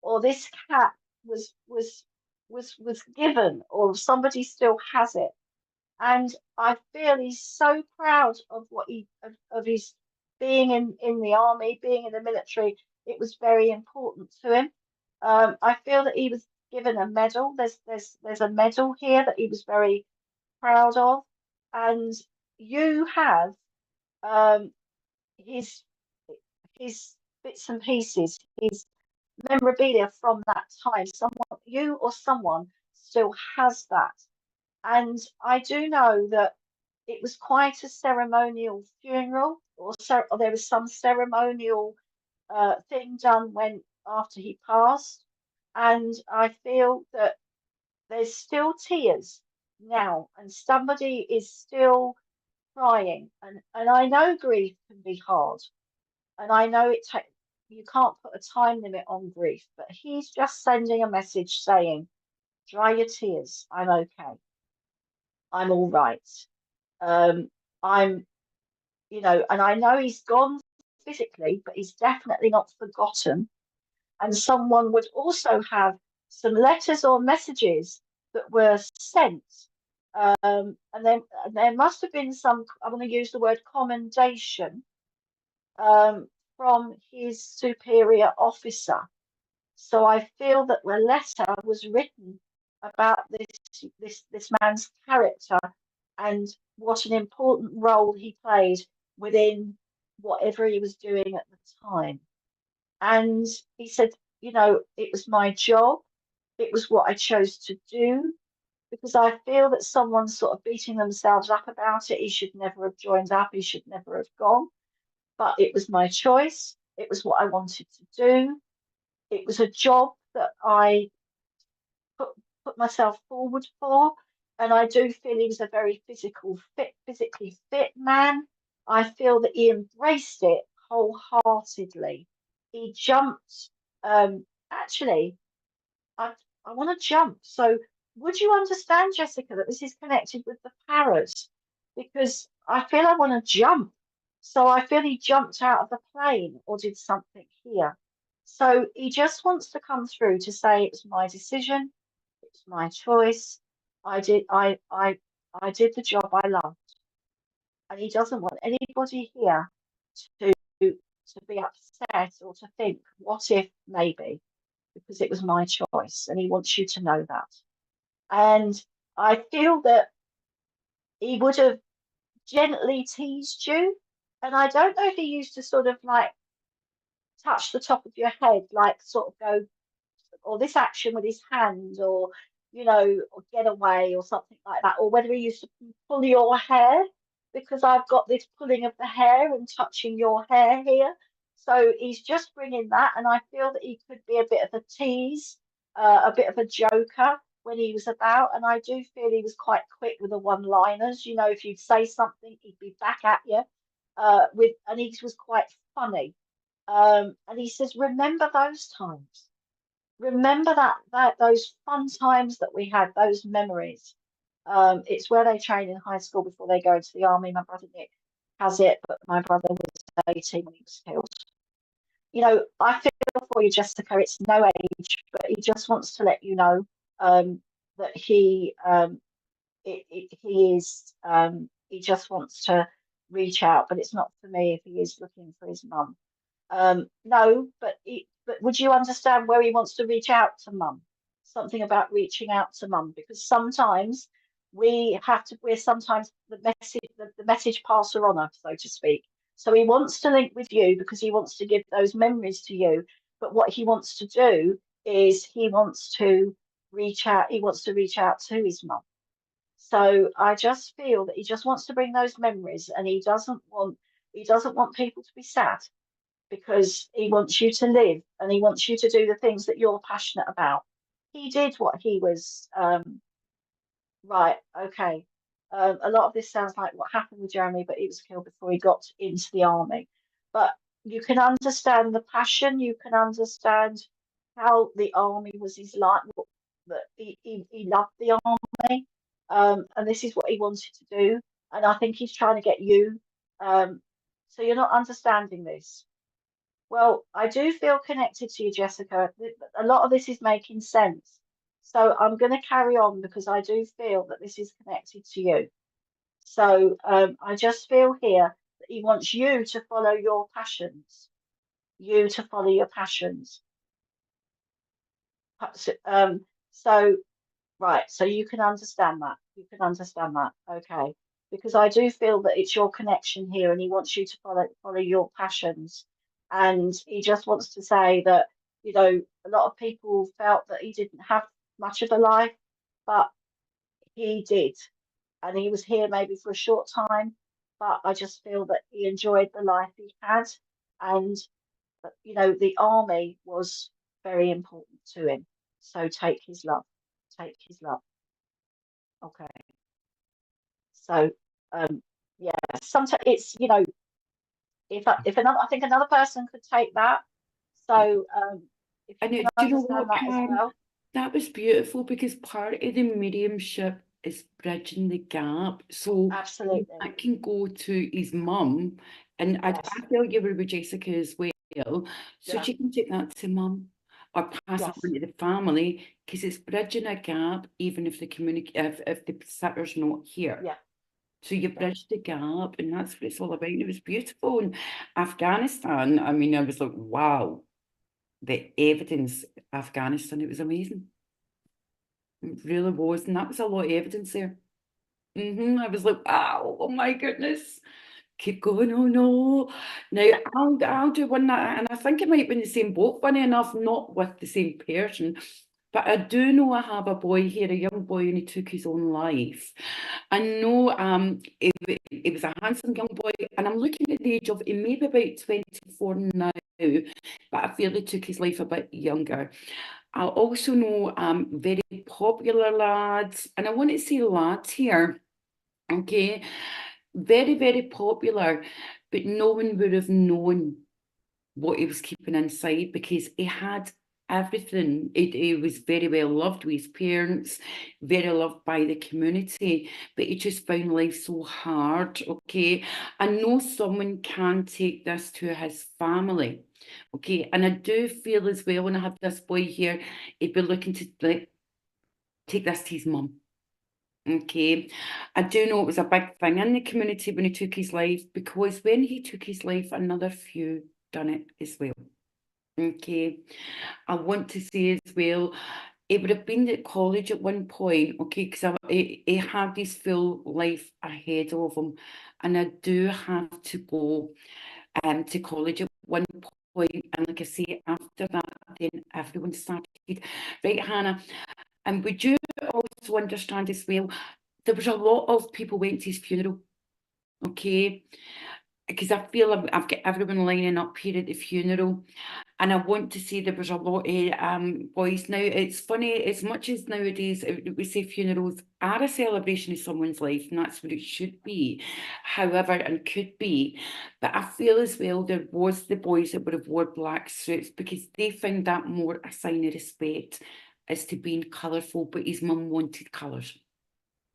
or this cap was given, or somebody still has it. And I feel he's so proud of of his being in the army, being in the military. It was very important to him. I feel that he was given a medal. There's a medal here that he was very proud of, and you have um, his his bits and pieces, his memorabilia from that time. You or someone still has that. And I do know that it was quite a ceremonial funeral, or there was some ceremonial thing done when after he passed, and I feel that there's still tears now, and somebody is still crying, and I know grief can be hard, and I know you can't put a time limit on grief, but he's just sending a message saying, dry your tears. I'm okay. I'm all right. Um, I'm, and I know he's gone physically, but he's definitely not forgotten. And someone would also have some letters or messages that were sent. And then there must have been some, I'm going to use the word commendation, from his superior officer. So I feel that the letter was written about this man's character and what an important role he played within whatever he was doing at the time. And he said, it was my job. It was what I chose to do, because I feel that someone's sort of beating themselves up about it. He should never have joined up. He should never have gone. But it was my choice. It was what I wanted to do. It was a job that I put myself forward for. And I do feel he was a very physically fit man. I feel that he embraced it wholeheartedly. He jumped. Actually, I want to jump. So would you understand, Jessica, that this is connected with the parrot? Because I feel I want to jump. So I feel he jumped out of the plane or did something here. So he just wants to come through to say it was my decision, it was my choice. I did the job I loved. And he doesn't want anybody here to be upset or to think, what if maybe? Because it was my choice, and he wants you to know that. And I feel that he would have gently teased you. And I don't know if he used to sort of like touch the top of your head, like sort of go, or this action with his hand, or or get away, or something like that, or whether he used to pull your hair, because I've got this pulling of the hair and touching your hair here. So he's just bringing that, and I feel that he could be a bit of a tease, a bit of a joker when he was about, and I do feel he was quite quick with the one-liners. If you'd say something, he'd be back at you, and he was quite funny. And he says, remember those times. Remember that those fun times that we had, those memories. It's where they train in high school before they go into the army. My brother Nick has it, but my brother was 18 when he was killed. I feel for you, Jessica. It's no age, but he just wants to let you know that he is he just wants to reach out, but it's not for me if he is looking for his mum. No, but would you understand where he wants to reach out to mum? Something about reaching out to mum, because sometimes we're sometimes the message passer on us, so to speak. So he wants to link with you because he wants to give those memories to you. But what he wants to do is he wants to reach out. He wants to reach out to his mum. So I just feel that he just wants to bring those memories, and he doesn't want people to be sad, because he wants you to live and he wants you to do the things that you're passionate about. He did what he was right. Okay. A lot of this sounds like what happened with Jeremy, but he was killed before he got into the army. But you can understand the passion. You can understand how the army was his life. That he loved the army, and this is what he wanted to do. And I think he's trying to get you. So you're not understanding this. Well, I do feel connected to you, Jessica. A lot of this is making sense. So I'm going to carry on because I do feel that this is connected to you. So I just feel here that he wants you to follow your passions. You to follow your passions. So, right, so you can understand that. You can understand that. Okay. Because I do feel that it's your connection here, and he wants you to follow your passions. And he just wants to say that, a lot of people felt that he didn't have much of a life, but he did. and he was here maybe for a short time, but I just feel that he enjoyed the life he had, and you know, the army was very important to him. So take his love, take his love. Okay. So yeah, sometimes it's, you know, if another, I think another person could take that. So if And you do can you know what, understand that as Karen? well. That was beautiful, because part of the mediumship is bridging the gap. So Absolutely. that can go to his mum, and Yes. I feel you were with Jessica as well. So Yeah. she can take that to mum or pass Yes. it on to the family, because it's bridging a gap, even if the if the sitter's not here. Yeah. So you bridge the gap, and that's what it's all about. It was beautiful. In Afghanistan, I mean, I was like, wow, the evidence, Afghanistan, it was amazing. It really was, and that was a lot of evidence there. I was like, wow, oh my goodness. Keep going, oh no. Now I'll do one that, and I think it might be in the same boat, funny enough, not with the same person. But I do know I have a boy here, a young boy, and he took his own life. I know he was a handsome young boy, and I'm looking at the age of, he may be about 24 now, but I feel he took his life a bit younger. I also know very popular lads, and I want to say lads here, okay, very, very popular, but no one would have known what he was keeping inside, because he had everything. He was very well loved with his parents, very loved by the community, but he just found life so hard, okay? I know someone can take this to his family, okay? And I do feel as well, when I have this boy here, he'd be looking to like take this to his mum. Okay, I do know it was a big thing in the community when he took his life, because when he took his life, another few done it as well. Okay, I want to say as well, he would have been at college at one point, okay, because he had his full life ahead of him, and I do have to go to college at one point, and like I say, after that, then everyone started. Right, Hannah, and would you also understand as well, there was a lot of people went to his funeral, okay? Because I feel I've got everyone lining up here at the funeral, and I want to say there was a lot of boys. Now, it's funny, as much as nowadays we say funerals are a celebration of someone's life, and that's what it should be, however, and could be, but I feel as well there was the boys that would have wore black suits, because they found that more a sign of respect as to being colourful, but his mum wanted colours.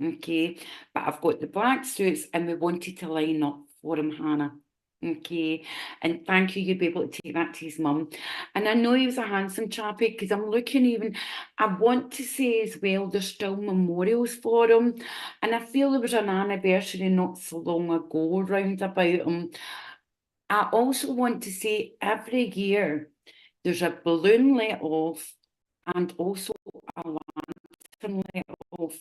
Okay, but I've got the black suits, and we wanted to line up for him, Hannah. Okay, and thank you, you'll be able to take that to his mum. And I know he was a handsome chappie, because I'm looking even, I want to say as well, there's still memorials for him, and I feel there was an anniversary not so long ago round about him. I also want to say every year there's a balloon let off, and also a lantern let off.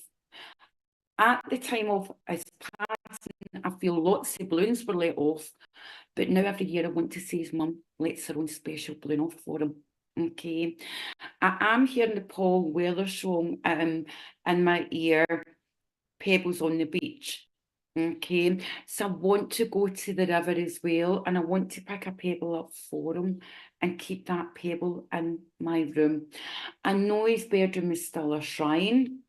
At the time of his passing, I feel lots of balloons were let off, but now every year I want to say his mum lets her own special balloon off for him. Okay, I am hearing the Paul Weller song in my ear, Pebbles on the Beach. Okay, so I want to go to the river as well, and I want to pick a pebble up for him and keep that pebble in my room. I know his bedroom is still a shrine,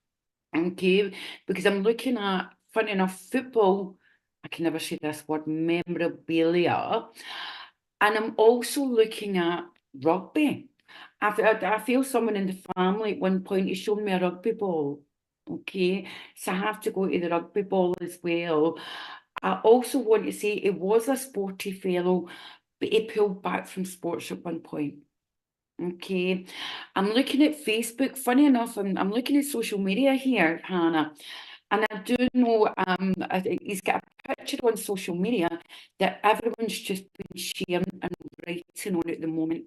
okay, because I'm looking at, funny enough, football, I can never say this word, memorabilia, and I'm also looking at rugby. I feel someone in the family at one point is showing me a rugby ball, okay, so I have to go to the rugby ball as well. I also want to say he was a sporty fellow, but he pulled back from sports at one point. Okay, I'm looking at Facebook. Funny enough, I'm looking at social media here, Hannah, and I do know he's got a picture on social media that everyone's just been sharing and writing on at the moment.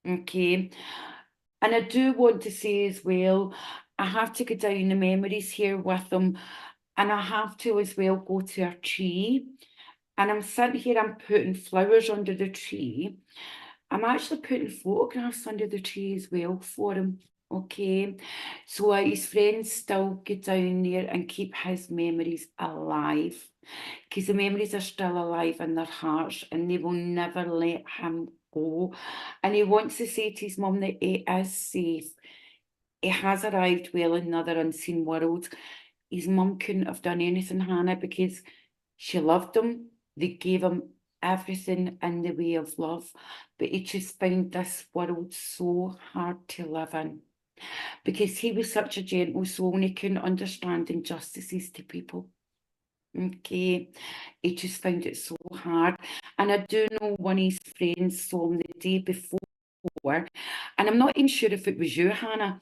Okay, and I do want to say as well, I have to go down the memories here with them, and I have to as well go to a tree, and I'm sitting here, I'm putting flowers under the tree. I'm actually putting photographs under the tree as well for him, okay? So his friends still go down there and keep his memories alive, because the memories are still alive in their hearts and they will never let him go. And he wants to say to his mum that he is safe. He has arrived well in another unseen world. His mum couldn't have done anything, Hannah, because she loved him. They gave him everything in the way of love, but he just found this world so hard to live in because he was such a gentle soul and he couldn't understand injustices to people. Okay, he just found it so hard. And I do know one of his friends saw him the day before, and I'm not even sure if it was you, Hannah,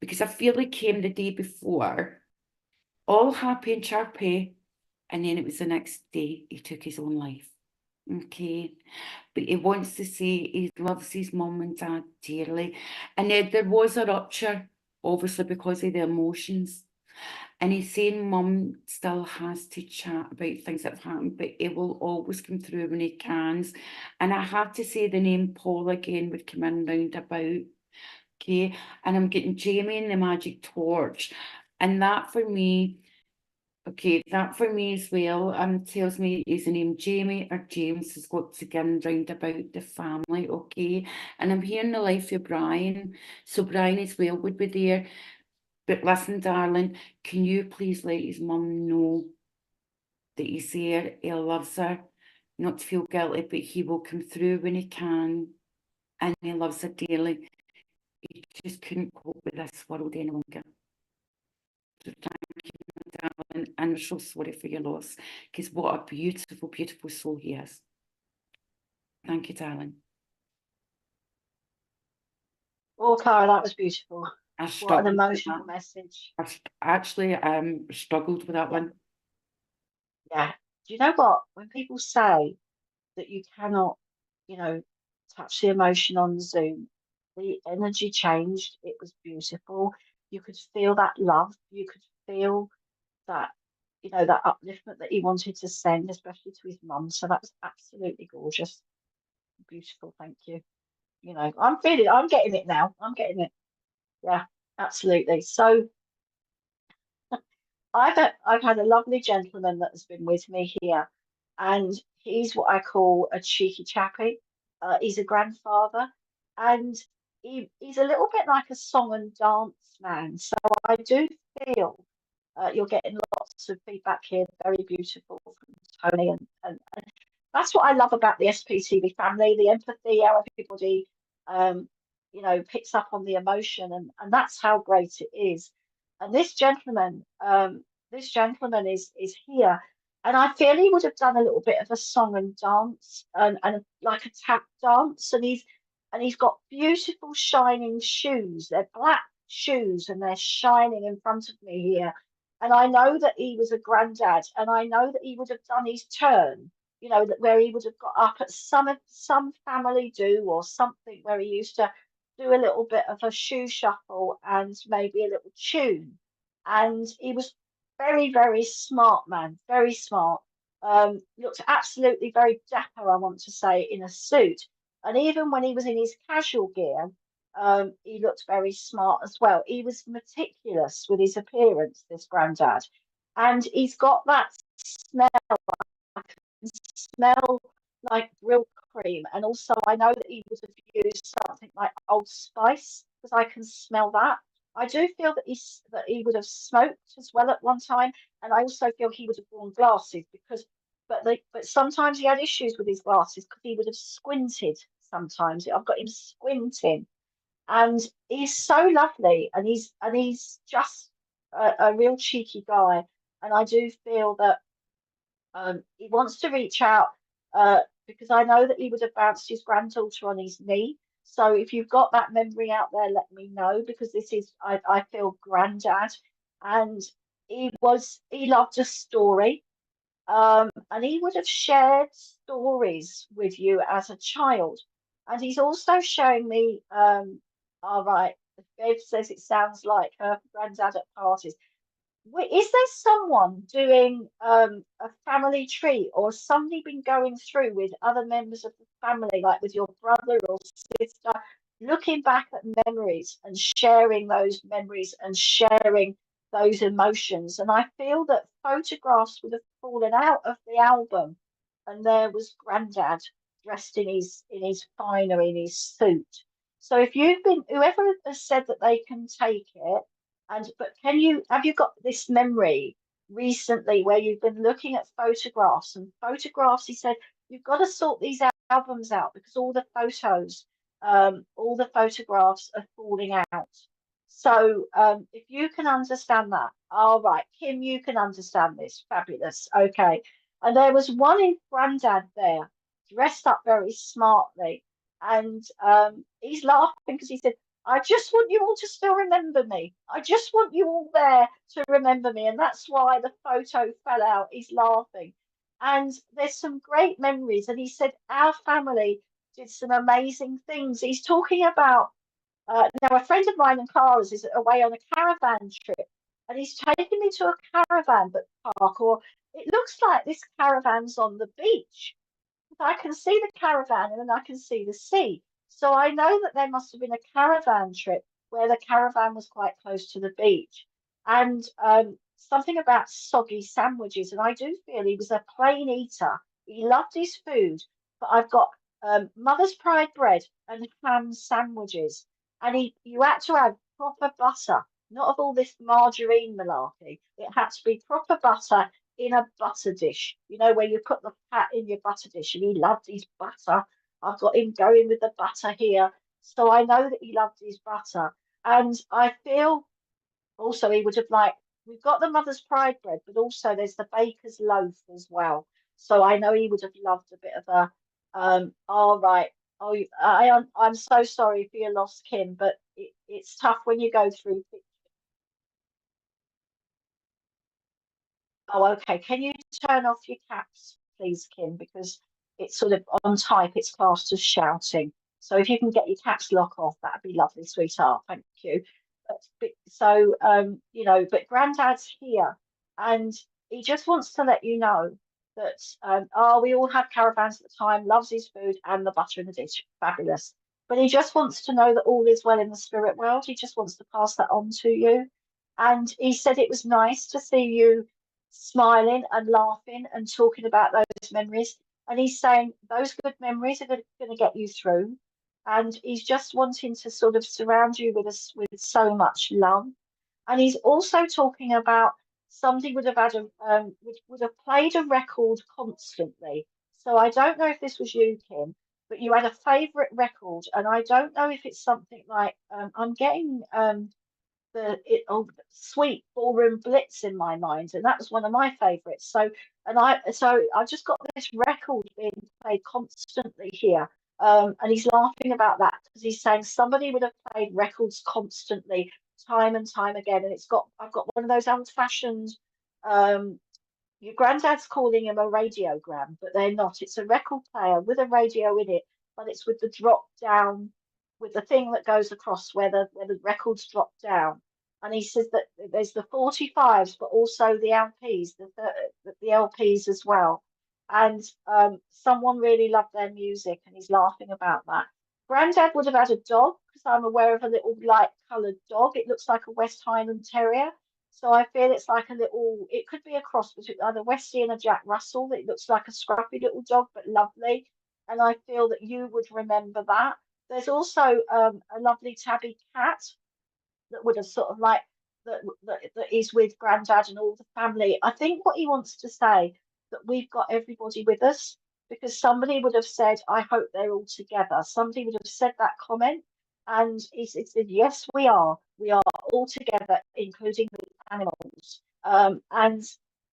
because I feel he came the day before, all happy and chirpy, and then it was the next day he took his own life. Okay, but he wants to say he loves his mum and dad dearly, and there was a rupture, obviously because of the emotions. And he's saying mum still has to chat about things that have happened, but he will always come through when he can. And I had to say the name Paul again would come in round about. Okay, and I'm getting Jamie and the magic torch. And that for me, okay, that for me as well, tells me is the name Jamie or James has got to get round about the family, okay? And I'm hearing the life of Brian, so Brian as well would be there. But listen, darling, can you please let his mum know that he's there, he loves her, not to feel guilty, but he will come through when he can, and he loves her dearly. He just couldn't cope with this world any longer. So thank you, darling, and I'm so sorry for your loss, because what a beautiful, beautiful soul he is. Thank you, darling. Oh, Cara, that was beautiful. I What an struggled with emotional that. message. I actually struggled with that Yeah. one. Yeah. Do you know what? When people say that you cannot, touch the emotion on Zoom, the energy changed. It was beautiful. You could feel that love. You could feel that, that upliftment that he wanted to send, especially to his mum. So that was absolutely gorgeous. Beautiful. Thank you. I'm getting it now. I'm getting it. Yeah, absolutely. So I've had a lovely gentleman that has been with me here, and he's what I call a cheeky chappy. He's a grandfather, and he's a little bit like a song and dance man. So I do feel you're getting lots of feedback here, very beautiful from Tony, and that's what I love about the SPTV family, the empathy, how everybody, picks up on the emotion, and that's how great it is. And this gentleman is here, and I feel he would have done a little bit of a song and dance, and like a tap dance, and he's got beautiful shining shoes. They're black shoes, and they're shining in front of me here. And I know that he was a granddad, and I know that he would have done his turn, that where he would have got up at some family do or something where he used to do a little bit of a shoe shuffle and maybe a little tune. And he was very, very smart man, very smart. Looked absolutely very dapper, I want to say, in a suit. And even when he was in his casual gear, he looked very smart as well. He was meticulous with his appearance, this granddad. And he's got that smell smell like real cream. And also, I know that he would have used something like Old Spice because I can smell that. I do feel that he would have smoked as well at one time, and I also feel he would have worn glasses but sometimes he had issues with his glasses because he would have squinted. Sometimes I've got him squinting, and he's so lovely, and he's just a real cheeky guy, and I do feel that he wants to reach out because I know that he would have bounced his granddaughter on his knee. So if you've got that memory out there, let me know because I feel granddad, and he loved a story, and he would have shared stories with you as a child, and he's also showing me. All right, Bev says it sounds like her granddad at parties. Wait, is there someone doing a family tree, or somebody been going through with other members of the family, like with your brother or sister? looking back at memories and sharing those memories and sharing those emotions. And I feel that photographs would have fallen out of the album, and there was Grandad dressed in his finery, in his suit. So if you've been, whoever has said that they can take it, and but can you have you got this memory recently where you've been looking at photographs and photographs? He said you've got to sort these albums out because all the photographs are falling out. So if you can understand that, all right, Kim, you can understand this. Fabulous. Okay. And there was one in Grandad there, dressed up very smartly. And he's laughing because he said, I just want you all to still remember me. I just want you all there to remember me. And that's why the photo fell out. He's laughing. And there's some great memories. And he said, our family did some amazing things. He's talking about now a friend of mine and Clara's is away on a caravan trip, and he's taken me to a caravan park, or it looks like this caravan's on the beach. I can see the caravan and then I can see the sea. So I know that there must have been a caravan trip where the caravan was quite close to the beach. And something about soggy sandwiches. And I do feel he was a plain eater. He loved his food. But I've got Mother's Pride bread and ham sandwiches. And you had to have proper butter, not of all this margarine malarkey. It had to be proper butter in a butter dish, you know, where you put the fat in your butter dish, and he loved his butter. I've got him going with the butter here. So I know that he loved his butter. And I feel also he would have liked, we've got the Mother's Pride bread, but also there's the baker's loaf as well. So I know he would have loved a bit of a, all right. Oh, I'm so sorry for your loss, Kim, but it's tough when you go through. Oh, okay. Can you turn off your caps, please, Kim? Because it's sort of on type, it's classed as shouting. So if you can get your caps lock off, that'd be lovely, sweetheart. Thank you. So, you know, but Grandad's here, and he just wants to let you know that, oh, we all had caravans at the time, loves his food and the butter in the dish. Fabulous. But he just wants to know that all is well in the spirit world. He just wants to pass that on to you. And he said it was nice to see you smiling and laughing and talking about those memories. And he's saying those good memories are going to get you through. And he's just wanting to sort of surround you with us with so much love. And he's also talking about somebody would have had would have played a record constantly. So I don't know if this was you, Kim, but you had a favourite record, and I don't know if it's something like I'm getting Sweet Ballroom Blitz in my mind, and that was one of my favourites. So I just got this record being played constantly here, and he's laughing about that because he's saying somebody would have played records constantly, time and time again, and I've got one of those old-fashioned. Your granddad's calling him a radiogram, but they're not. It's a record player with a radio in it, but it's with the drop down, with the thing that goes across where the records drop down. And he says that there's the 45s, but also the LPs, the LPs as well. And someone really loved their music, and he's laughing about that. Grandad would have had a dog because I'm aware of a little light coloured dog. It looks like a West Highland Terrier. So I feel it's like a little, it could be a cross between either Westie and a Jack Russell. It looks like a scruffy little dog, but lovely. And I feel that you would remember that. There's also a lovely tabby cat that would have sort of like that is with Grandad and all the family. I think what he wants to say that we've got everybody with us because somebody would have said, I hope they're all together. Somebody would have said that comment, and he said, yes, we are. We are all together, including the animals. And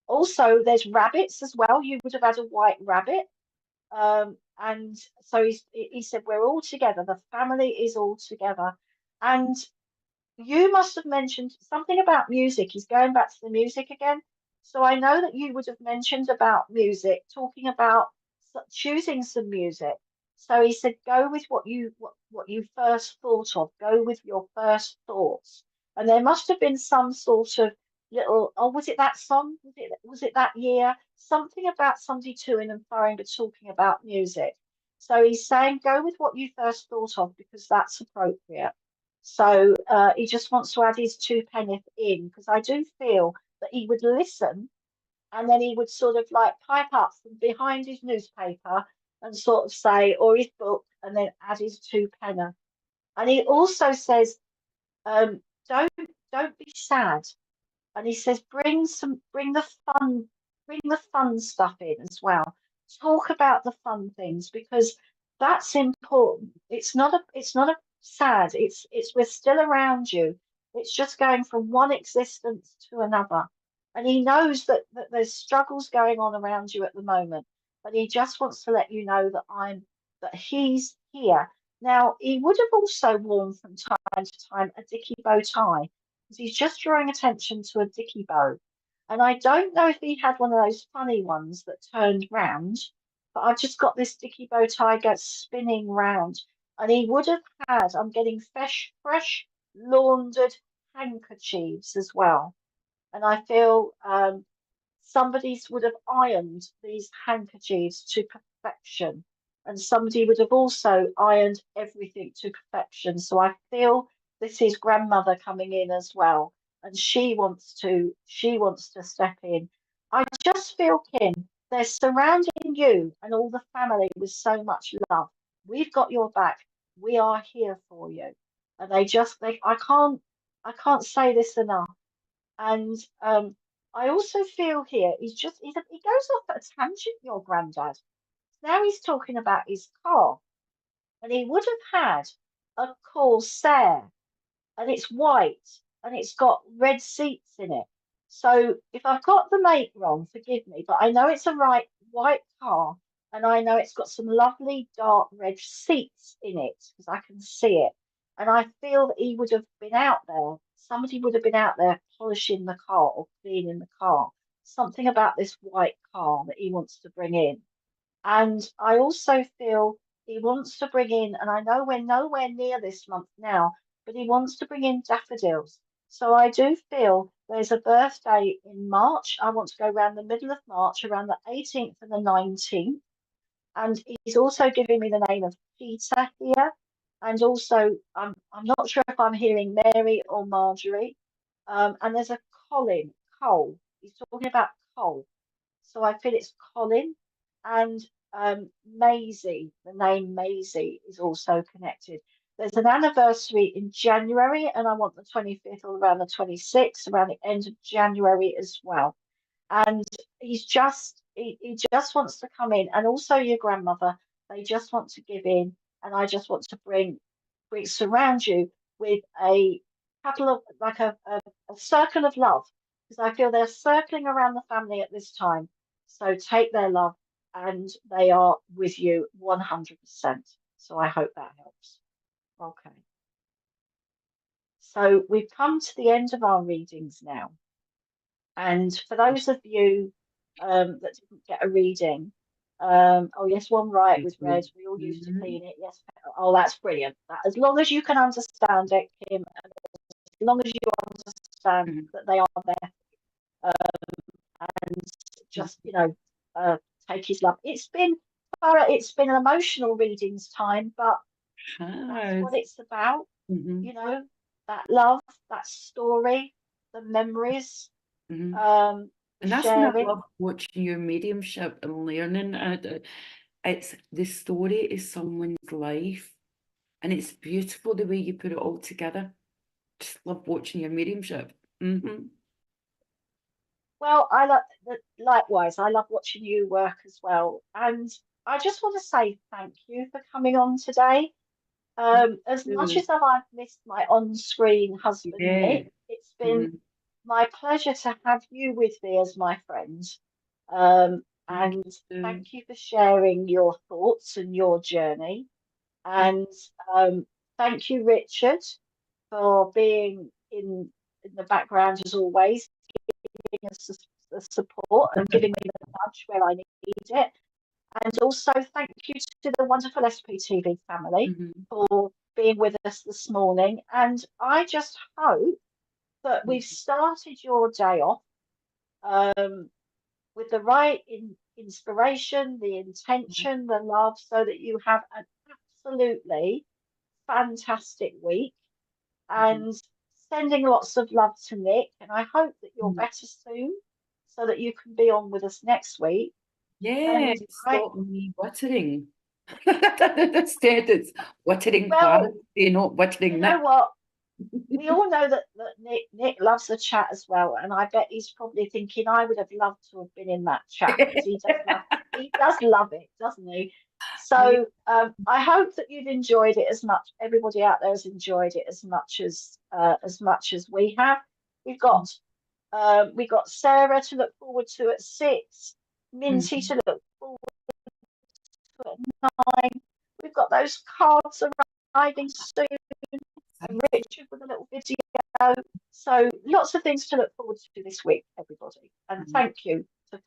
also there's rabbits as well. You would have had a white rabbit. And so he said, we're all together. The family is all together. And you must have mentioned something about music. He's going back to the music again. So I know that you would have mentioned about music, talking about choosing some music. So he said, go with what you first thought of. Go with your first thoughts. And there must have been some sort of little, oh, was it that song? Was it that year? Something about somebody to and froing, but talking about music. So he's saying go with what you first thought of because that's appropriate. So he just wants to add his two penneth in because I do feel that he would listen and then he would sort of like pipe up from behind his newspaper and sort of say, or his book, and then add his two penneth. And he also says, um, don't don't be sad. And he says, bring the fun stuff in as well. Talk about the fun things because that's important. It's not a sad. It's we're still around you. It's just going from one existence to another. And he knows that there's struggles going on around you at the moment, but he just wants to let you know that he's here. Now, he would have also worn from time to time a dicky bow tie because he's just drawing attention to a dicky bow. And I don't know if he had one of those funny ones that turned round, but I've just got this dicky bow tie go spinning round. And he would have had, I'm getting fresh laundered handkerchiefs as well. And I feel somebody would have ironed these handkerchiefs to perfection. And somebody would have also ironed everything to perfection. So I feel this is grandmother coming in as well. And she wants to step in. I just feel, Kim, they're surrounding you and all the family with so much love. We've got your back. We are here for you. And I can't say this enough. And I also feel here he goes off at a tangent, your granddad. Now he's talking about his car, and he would have had a Corsair, and it's white, and it's got red seats in it. So if I've got the make wrong, forgive me, but I know it's a white car, and I know it's got some lovely dark red seats in it because I can see it. And I feel that he would have been out there, somebody would have been out there polishing the car or cleaning the car. Something about this white car that he wants to bring in. And I also feel he wants to bring in, and I know we're nowhere near this month now, but he wants to bring in daffodils. So I do feel there's a birthday in March. I want to go around the middle of March, around the 18th and the 19th. And he's also giving me the name of Peter here. And also, I'm not sure if I'm hearing Mary or Marjorie. And there's a Cole. He's talking about Cole. So I feel it's Colin. And Maisie, the name Maisie is also connected. There's an anniversary in January, and I want the 25th or around the 26th, around the end of January as well. And he just wants to come in, and also your grandmother. They just want to give in, and I just want to surround you with a couple of like a circle of love because I feel they're circling around the family at this time. So take their love, and they are with you 100%. So I hope that helps. Okay. So we've come to the end of our readings now. And for those of you that didn't get a reading, oh yes, one right was read. We all used to clean it. Yes. Oh, that's brilliant. As long as you can understand it, Kim, and as long as you understand that they are there, and just take his love. It's been an emotional readings time, but that's what it's about. You know, that love, that story, the memories. And that's sharing. what I love watching your mediumship and learning. It's the story is someone's life, and it's beautiful the way you put it all together. Just love watching your mediumship. Well, likewise. I love watching you work as well, and I just want to say thank you for coming on today. As much as I've missed my on-screen husband Nick, it's been my pleasure to have you with me as my friend. And thank you for sharing your thoughts and your journey. And thank you, Richard, for being in the background as always, giving us the support and giving me the nudge where I need it. And also thank you to the wonderful SPTV family for being with us this morning. And I just hope that we've started your day off with the right inspiration, the intention, the love, so that you have an absolutely fantastic week. And sending lots of love to Nick. And I hope that you're better soon so that you can be on with us next week. Yeah, stop me wittering. Instead, it's wittering Well, clarity, not wittering you Nick. know what? We all know that Nick loves the chat as well, and I bet he's probably thinking I would have loved to have been in that chat, because he does love it, doesn't he? So I hope that you've enjoyed it as much. Everybody out there has enjoyed it as much as we have. We've got Sarah to look forward to at 6, Minty to look forward to at 9. We've got those cards arriving soon, and Richard with a little video. So lots of things to look forward to this week, everybody. And thank you for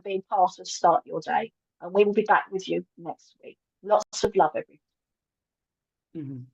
being part of Start Your Day. And we will be back with you next week. Lots of love, everybody.